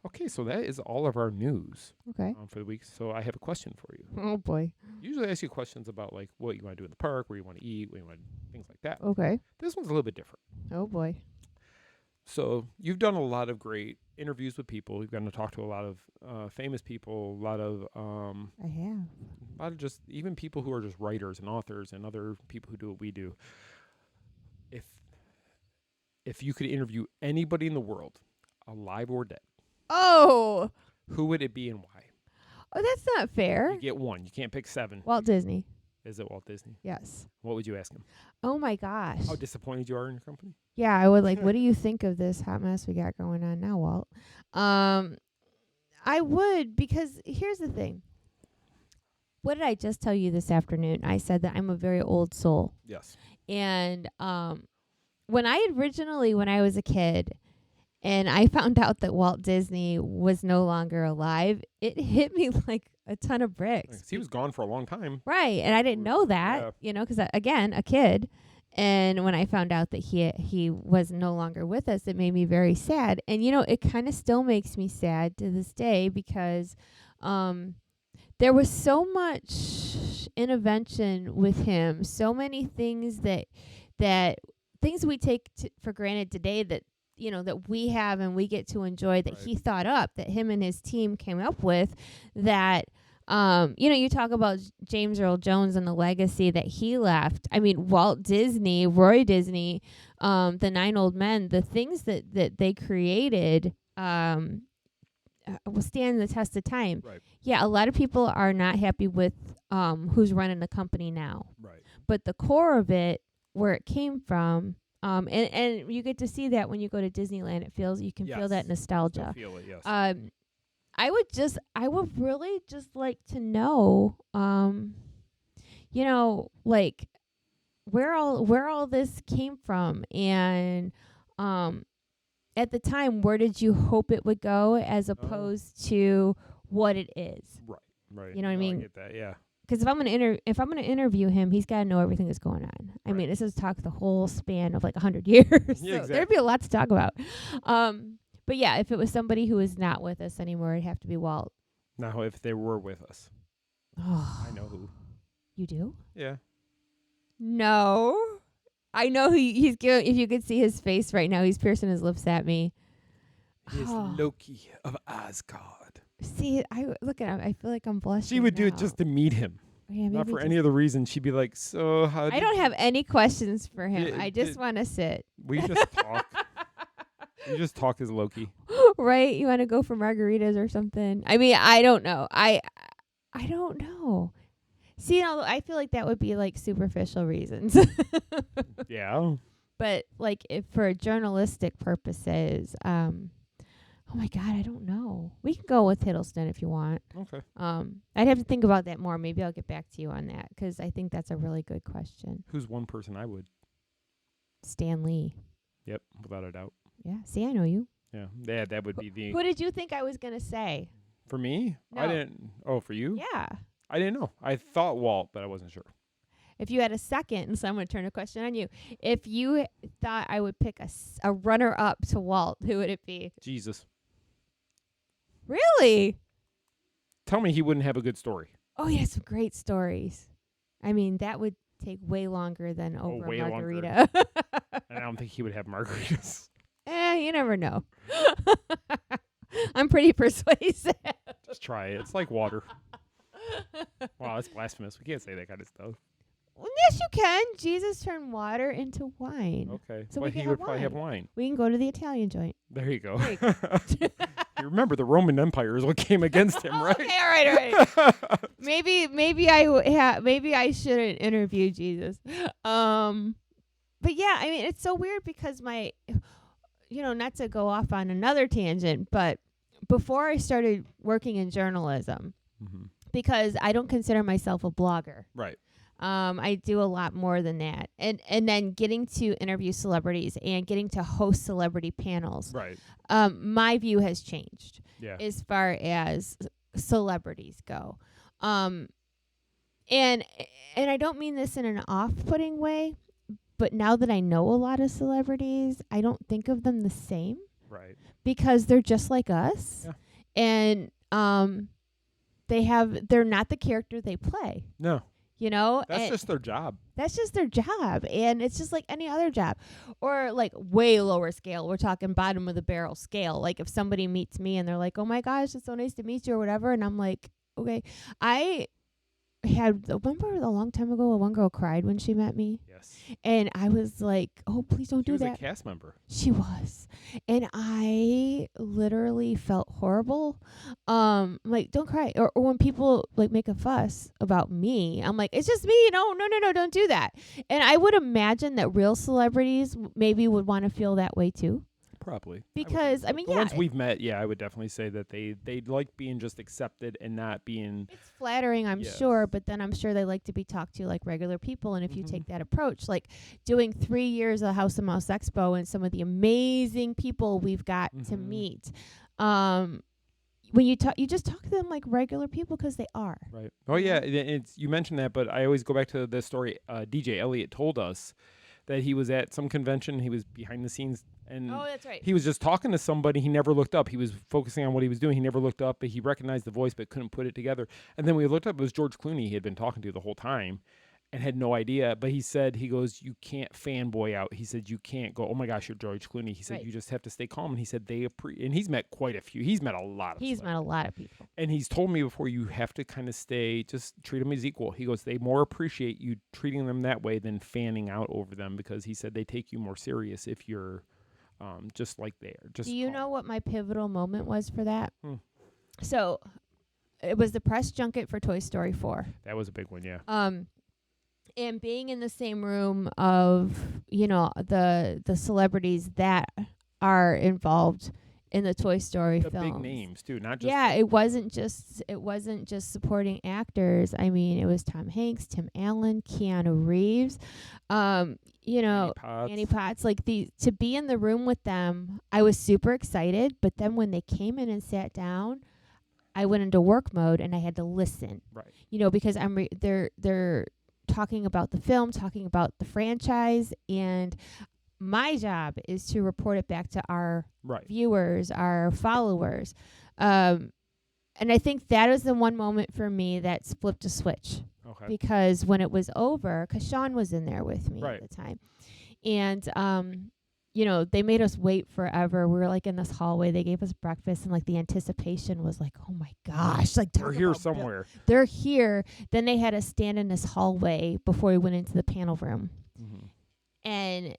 Okay, so that is all of our news Okay. for the week. So I have a question for you. Oh boy. Usually I ask you questions about like what you want to do in the park, where you want to eat, what you want, things like that. Okay. This one's a little bit different. Oh boy. So you've done a lot of great interviews with people. You've gotten to talk to a lot of famous people, a lot of I have. a lot of just even people who are just writers and authors and other people who do what we do. If you could interview anybody in the world, alive or dead, Oh. who would it be and why? Oh, that's not fair. You get one. You can't pick 7. Walt Disney. Is it Walt Disney? Yes. What would you ask him? Oh my gosh. How disappointed you are in your company? Yeah, I would like, what do you think of this hot mess we got going on now, Walt? I would, because here's the thing. What did I just tell you this afternoon? I said that I'm a very old soul. Yes. And when I was a kid, and I found out that Walt Disney was no longer alive, it hit me like a ton of bricks. He was gone for a long time. Right, and I didn't know that, because again, a kid. And when I found out that he was no longer with us, it made me very sad. And, it kind of still makes me sad to this day, because there was so much intervention with him, so many things that things we take for granted today that we have and we get to enjoy, that he thought up, that him and his team came up with, that, you talk about James Earl Jones and the legacy that he left. I mean, Walt Disney, Roy Disney, the 9 Old Men, the things that they created will stand the test of time. Right. Yeah, a lot of people are not happy with who's running the company now. Right. But the core of it, where it came from, and you get to see that when you go to Disneyland. You can feel that nostalgia. Feel it, yes. I would really just like to know, like where all this came from, and at the time, where did you hope it would go, as opposed to what it is? Right. You know what I mean? I get that. Yeah. Because if I'm gonna interview him, he's got to know everything that's going on. I mean, this is talk the whole span of like 100 years. Yeah, so exactly. There'd be a lot to talk about. But yeah, if it was somebody who is not with us anymore, it'd have to be Walt. Now, if they were with us, I know who. You do? Yeah. No, I know who he's giving. If you could see his face right now, he's piercing his lips at me. He is Loki of Asgard. See, I look at him. I feel like I'm blushing. She would do it now. just to meet him. Yeah, not for any other reason. She'd be like, so how I don't have any questions for him. I just want to sit. We just talk. You just talk as Loki. Right? You want to go for margaritas or something? I mean, I don't know. I don't know. See, I feel like that would be like superficial reasons. Yeah. But like, if for journalistic purposes, Oh my God, I don't know. We can go with Hiddleston if you want. Okay. I'd have to think about that more. Maybe I'll get back to you on that because I think that's a really good question. Who's one person I would? Stan Lee. Yep, without a doubt. Yeah. See, I know you. Yeah, that would be the. Who did you think I was gonna say? For me, No. I didn't. Oh, for you? Yeah. I didn't know. I thought Walt, but I wasn't sure. If you had a second, so I'm going to turn a question on you. If you thought I would pick a runner-up to Walt, who would it be? Jesus. Really? Tell me he wouldn't have a good story. Oh, he has some great stories. I mean, that would take way longer than over way a longer. margarita. And I don't think he would have margaritas. You never know. I'm pretty persuasive. Just try it. It's like water. Wow, that's blasphemous. We can't say that kind of stuff. Well, yes, you can. Jesus turned water into wine. Okay. So but we can he have would probably have wine. We can go to the Italian joint. There you go. There you go. You remember the Roman Empire is what came against him, right? Okay, all right. Maybe I shouldn't interview Jesus. But yeah, I mean, it's so weird because not to go off on another tangent, but before I started working in journalism, because I don't consider myself a blogger. Right. I do a lot more than that. And then getting to interview celebrities and getting to host celebrity panels. Right. My view has changed as far as celebrities go. And I don't mean this in an off-putting way, but now that I know a lot of celebrities, I don't think of them the same. Right. Because they're just like us. Yeah. And they're not the character they play. No. That's just their job. That's just their job. And it's just like any other job. Or like way lower scale. We're talking bottom of the barrel scale. Like if somebody meets me and they're like, oh my gosh, it's so nice to meet you or whatever. And I'm like, okay. I remember a long time ago, one girl cried when she met me. Yes. And I was like, oh, please don't do that. She was a cast member. She was. And I literally felt horrible. Like, don't cry. Or when people like make a fuss about me, I'm like, it's just me. No, don't do that. And I would imagine that real celebrities maybe would want to feel that way too. Probably. Because, I mean, the ones we've met, I would definitely say that they like being just accepted and not being... It's flattering, I'm sure, but then I'm sure they like to be talked to like regular people. And if you take that approach, like doing 3 years of House of Mouse Expo and some of the amazing people we've got to meet, when you just talk to them like regular people because they are. Right. Oh, yeah. You mentioned that, but I always go back to the story DJ Elliott told us that he was at some convention. He was behind the scenes. And that's right. He was just talking to somebody. He never looked up. He was focusing on what he was doing. He never looked up, but he recognized the voice but couldn't put it together. And then when he looked up, it was George Clooney he had been talking to the whole time and had no idea. But he said, he goes, you can't fanboy out. He said, you can't go, oh my gosh, you're George Clooney. He said, you just have to stay calm. And he said, and he's met quite a few. He's met a lot of He's met a lot of people. And he's told me before, you have to kind of just treat them as equal. He goes, they more appreciate you treating them that way than fanning out over them, because he said they take you more serious if you're just like they are. Do you know what my pivotal moment was for that? So it was the press junket for Toy Story 4. That was a big one, yeah. And being in the same room of, the celebrities that are involved in the Toy Story the films. Big names too, not just it wasn't just supporting actors. I mean, it was Tom Hanks, Tim Allen, Keanu Reeves, Annie Potts. Like to be in the room with them, I was super excited. But then when they came in and sat down, I went into work mode and I had to listen. Right. Because they're talking about the film, talking about the franchise, and my job is to report it back to our viewers, our followers. And I think that was the one moment for me that flipped a switch. Okay. Because when it was over, because Sean was in there with me at the time. And, they made us wait forever. We were like in this hallway. They gave us breakfast, and like the anticipation was like, oh my gosh. Like they're here somewhere. They're here. Then they had us stand in this hallway before we went into the panel room. Mm-hmm. And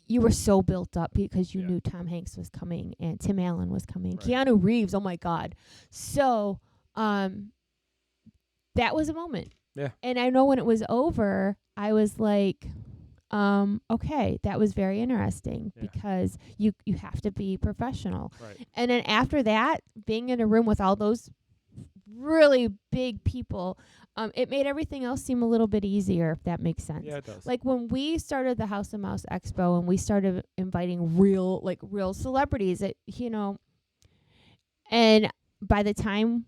you were so built up because you knew Tom Hanks was coming and Tim Allen was coming. Right. Keanu Reeves, oh my God. So that was a moment. Yeah. And I know when it was over, I was like, Okay, that was very interesting Yeah. because you have to be professional. Right. And then after that, being in a room with all those really big people, it made everything else seem a little bit easier, if that makes sense. Yeah, it does. Like when we started the House of Mouse Expo and we started inviting real celebrities, and by the time,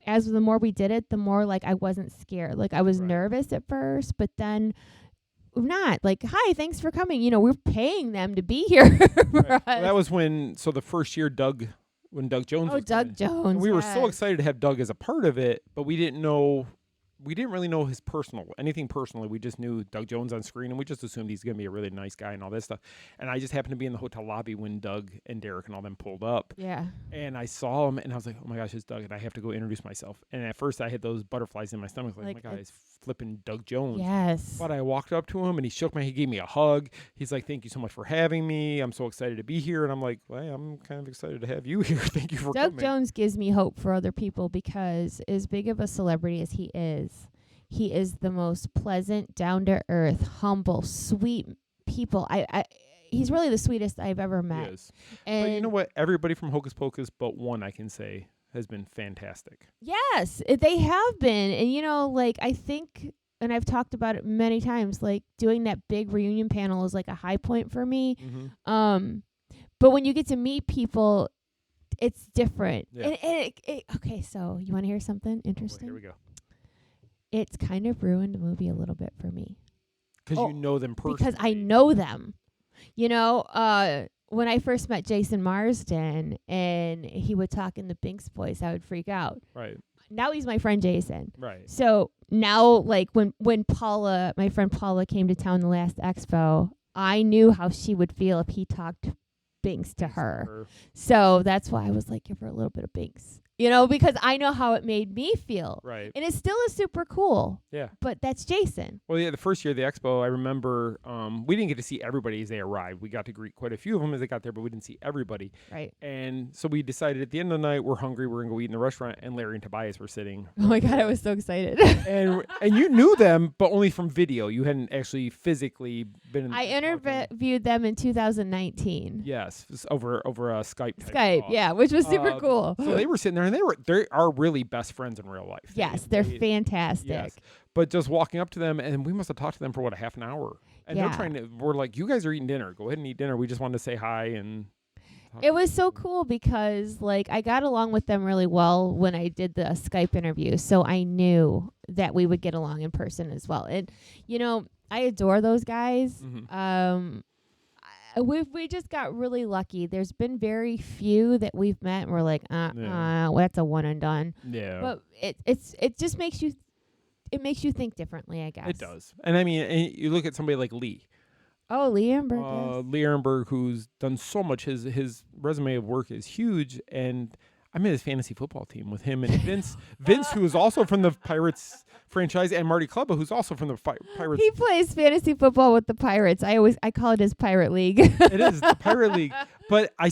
as the more we did it, the more like I wasn't scared. Like I was Right. nervous at first, but then not like, hi, thanks for coming. We're paying them to be here. For Right. us. Well, that was the first year when Doug Jones Oh, was Doug coming. Jones. And we were so yes. excited to have Doug as a part of it, but we didn't really know anything personally. We just knew Doug Jones on screen, and we just assumed he's going to be a really nice guy and all that stuff. And I just happened to be in the hotel lobby when Doug and Derek and all them pulled up. Yeah. And I saw him, and I was like, oh my gosh, it's Doug, and I have to go introduce myself. And at first, I had those butterflies in my stomach, like oh my God, it's flipping Doug Jones. Yes. But I walked up to him, and he shook he gave me a hug. He's like, thank you so much for having me. I'm so excited to be here. And I'm like, well, I'm kind of excited to have you here. Thank you for Doug coming. Jones gives me hope for other people because as big of a celebrity as he is the most pleasant, down-to-earth, humble, sweet people. He's really the sweetest I've ever met. He is. And But you know what? Everybody from Hocus Pocus but one, I can say, has been fantastic. Yes, they have been. And, I think, and I've talked about it many times, like doing that big reunion panel is like a high point for me. Mm-hmm. But when you get to meet people, it's different. Yeah. Okay, so you want to hear something interesting? Here we go. It's kind of ruined the movie a little bit for me. Because you know them personally. Because I know them. When I first met Jason Marsden and he would talk in the Binks voice, I would freak out. Right. Now he's my friend Jason. Right. So now, like when Paula, my friend Paula, came to town the last expo, I knew how she would feel if he talked Binks to her. So that's why I was like, give her a little bit of Binks. Because I know how it made me feel. Right. And it still is super cool. Yeah. But that's Jason. Well, yeah, the first year of the expo, I remember we didn't get to see everybody as they arrived. We got to greet quite a few of them as they got there, but we didn't see everybody. Right. And so we decided at the end of the night, we're hungry, we're going to go eat in the restaurant, and Larry and Tobias were sitting. Oh, my God, I was so excited. and you knew them, but only from video. You hadn't actually physically been in I interviewed them in 2019. Yes, over Skype. Skype, yeah, which was super cool. So they were sitting there, and they are really best friends in real life. Yes, they're fantastic. Yes. But just walking up to them, and we must have talked to them for, a half an hour. And they're we're like, you guys are eating dinner. Go ahead and eat dinner. We just wanted to say hi. And it was so cool because, I got along with them really well when I did the Skype interview. So I knew that we would get along in person as well. And, I adore those guys. Mm-hmm. We just got really lucky. There's been very few that we've met and we're like, that's a one and done. Yeah. But it just makes you think differently, I guess. It does. And I mean, you look at somebody like Lee. Oh, Lee Ehrenberg. Lee Ehrenberg, who's done so much. His resume of work is huge, and I'm in his fantasy football team with him and Vince. Vince, who is also from the Pirates franchise, and Marty Klubba, who's also from the Pirates. He plays fantasy football with the Pirates. I call it his Pirate League. It is the Pirate League. But I'm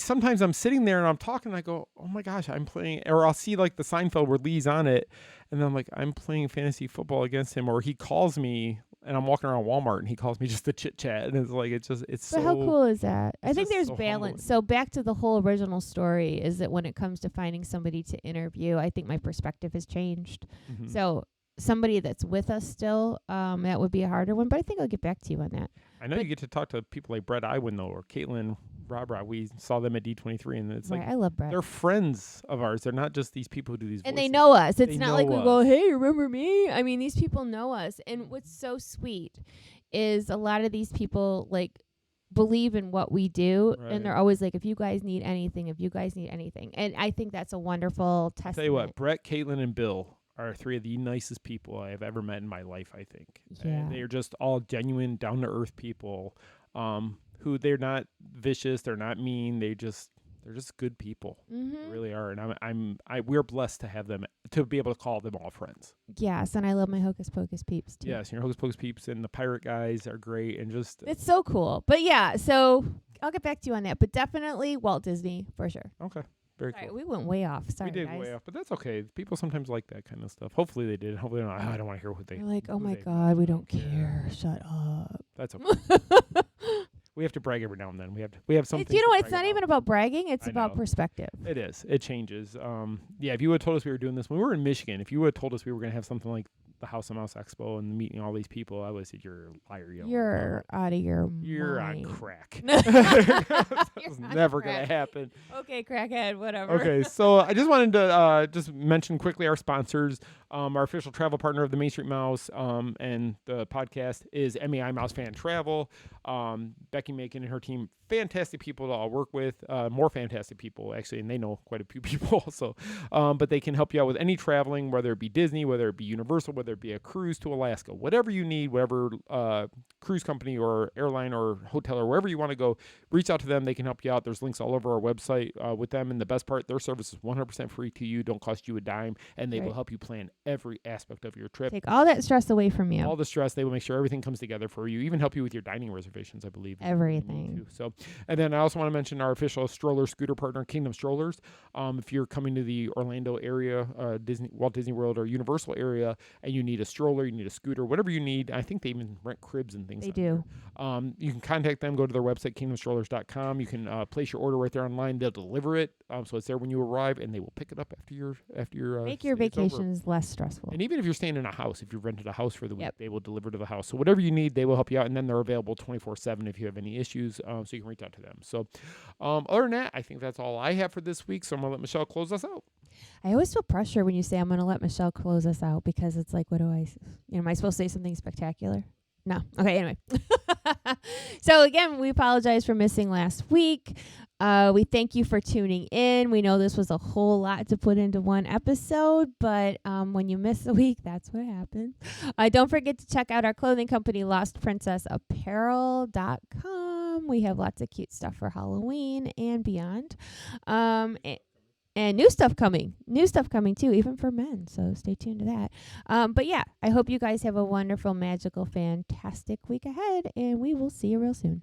sitting there and I'm talking, and I go, oh my gosh, I'm playing, or I'll see like the Seinfeld where Lee's on it, and then I'm like, I'm playing fantasy football against him, or he calls me. And I'm walking around Walmart, and he calls me just to chit chat, and it's like it's But so. how cool is that? I think there's so balance. humbling. So back to the whole original story is that when it comes to finding somebody to interview, I think my perspective has changed. Mhm. So somebody that's with us still, that would be a harder one. But I think I'll get back to you on that. I know you get to talk to people like Brett Iwan, though, or Caitlin Robra. We saw them at D23, and it's Right, like I love Brett. they're friends of ours. They're not just these people who do these And voices. they know us. It's They not like we know go, us. hey, remember me? I mean, these people know us. And what's so sweet is a lot of these people, believe in what we do. Right. And they're always like, if you guys need anything. And I think that's a wonderful testament. Tell you what, Brett, Caitlin, and Bill are three of the nicest people I have ever met in my life, I think. Yeah. They are just all genuine, down-to-earth people who they're not vicious, they're not mean, they're just good people. Mm-hmm. They really are. And we're blessed to have them, to be able to call them all friends. Yes, and I love my Hocus Pocus peeps, too. Yes, your Hocus Pocus peeps and the pirate guys are great, and just It's so cool. But, yeah, so I'll get back to you on that. But definitely Walt Disney, for sure. okay. Very Sorry, cool. we went way off. Sorry, We did guys. way off, but that's okay. People sometimes like that kind of stuff. Hopefully they did. Hopefully not. I don't want to hear what they. You're like, oh, who my they- God, we don't care. Shut up. That's okay. We have to brag every now and then. We have something. You know what? It's not even about bragging. It's about perspective. It is. It changes. If you would have told us we were doing this when we were in Michigan, if you would have told us we were going to have something like the House of Mouse Expo and meeting all these people, I would have said you're a liar. You're out of your You're mind. on crack. That's never going to happen. Okay, crackhead, whatever. Okay, so I just wanted to just mention quickly our sponsors. Our official travel partner of the Main Street Mouse and the podcast is MEI Mouse Fan Travel. Becky Macon and her team, fantastic people to all work with, more fantastic people actually, and they know quite a few people also. But they can help you out with any traveling, whether it be Disney, whether it be Universal, whether it be a cruise to Alaska, whatever you need, whatever cruise company or airline or hotel or wherever you want to go, reach out to them. They can help you out. There's links all over our website with them. And the best part, their service is 100% free to you, don't cost you a dime, and they will help you plan every aspect of your trip. Take all that stress away from you. All the stress. They will make sure everything comes together for you, even help you with your dining reservations, I believe. Everything. So, and then I also want to mention our official stroller scooter partner, Kingdom Strollers. If you're coming to the Orlando area, Walt Disney World or Universal area, and you need a stroller, you need a scooter, whatever you need, I think they even rent cribs and things. They do. You can contact them. Go to their website, kingdomstrollers.com. You can place your order right there online. They'll deliver it, so it's there when you arrive, and they will pick it up after your make your vacations less stressful. And even if you're staying in a house, if you've rented a house for the week, they will deliver to the house. So whatever you need, they will help you out, and then they're available 24/7 if you have any issues, so you can reach out to them. So other than that, I think that's all I have for this week, so I'm going to let Michele close us out. I always feel pressure when you say I'm going to let Michele close us out, because it's like, what do I, am I supposed to say something spectacular? No. Okay, anyway. So again, we apologize for missing last week. We thank you for tuning in. We know this was a whole lot to put into one episode, but when you miss a week, that's what happens. Don't forget to check out our clothing company, lostprincessapparel.com. We have lots of cute stuff for Halloween and beyond. And new stuff coming too, even for men. So stay tuned to that. But yeah, I hope you guys have a wonderful, magical, fantastic week ahead, and we will see you real soon.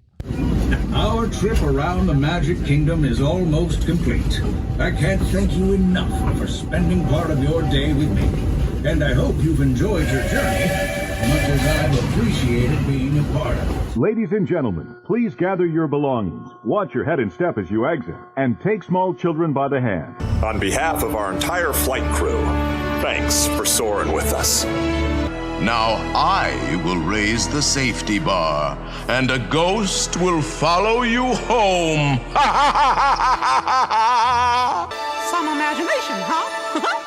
Our trip around the Magic Kingdom is almost complete. I can't thank you enough for spending part of your day with me. And I hope you've enjoyed your journey as much as I've appreciated being a part of it. Ladies and gentlemen, please gather your belongings. Watch your head and step as you exit, and take small children by the hand. On behalf of our entire flight crew, thanks for soaring with us. Now I will raise the safety bar, and a ghost will follow you home. Some imagination, huh?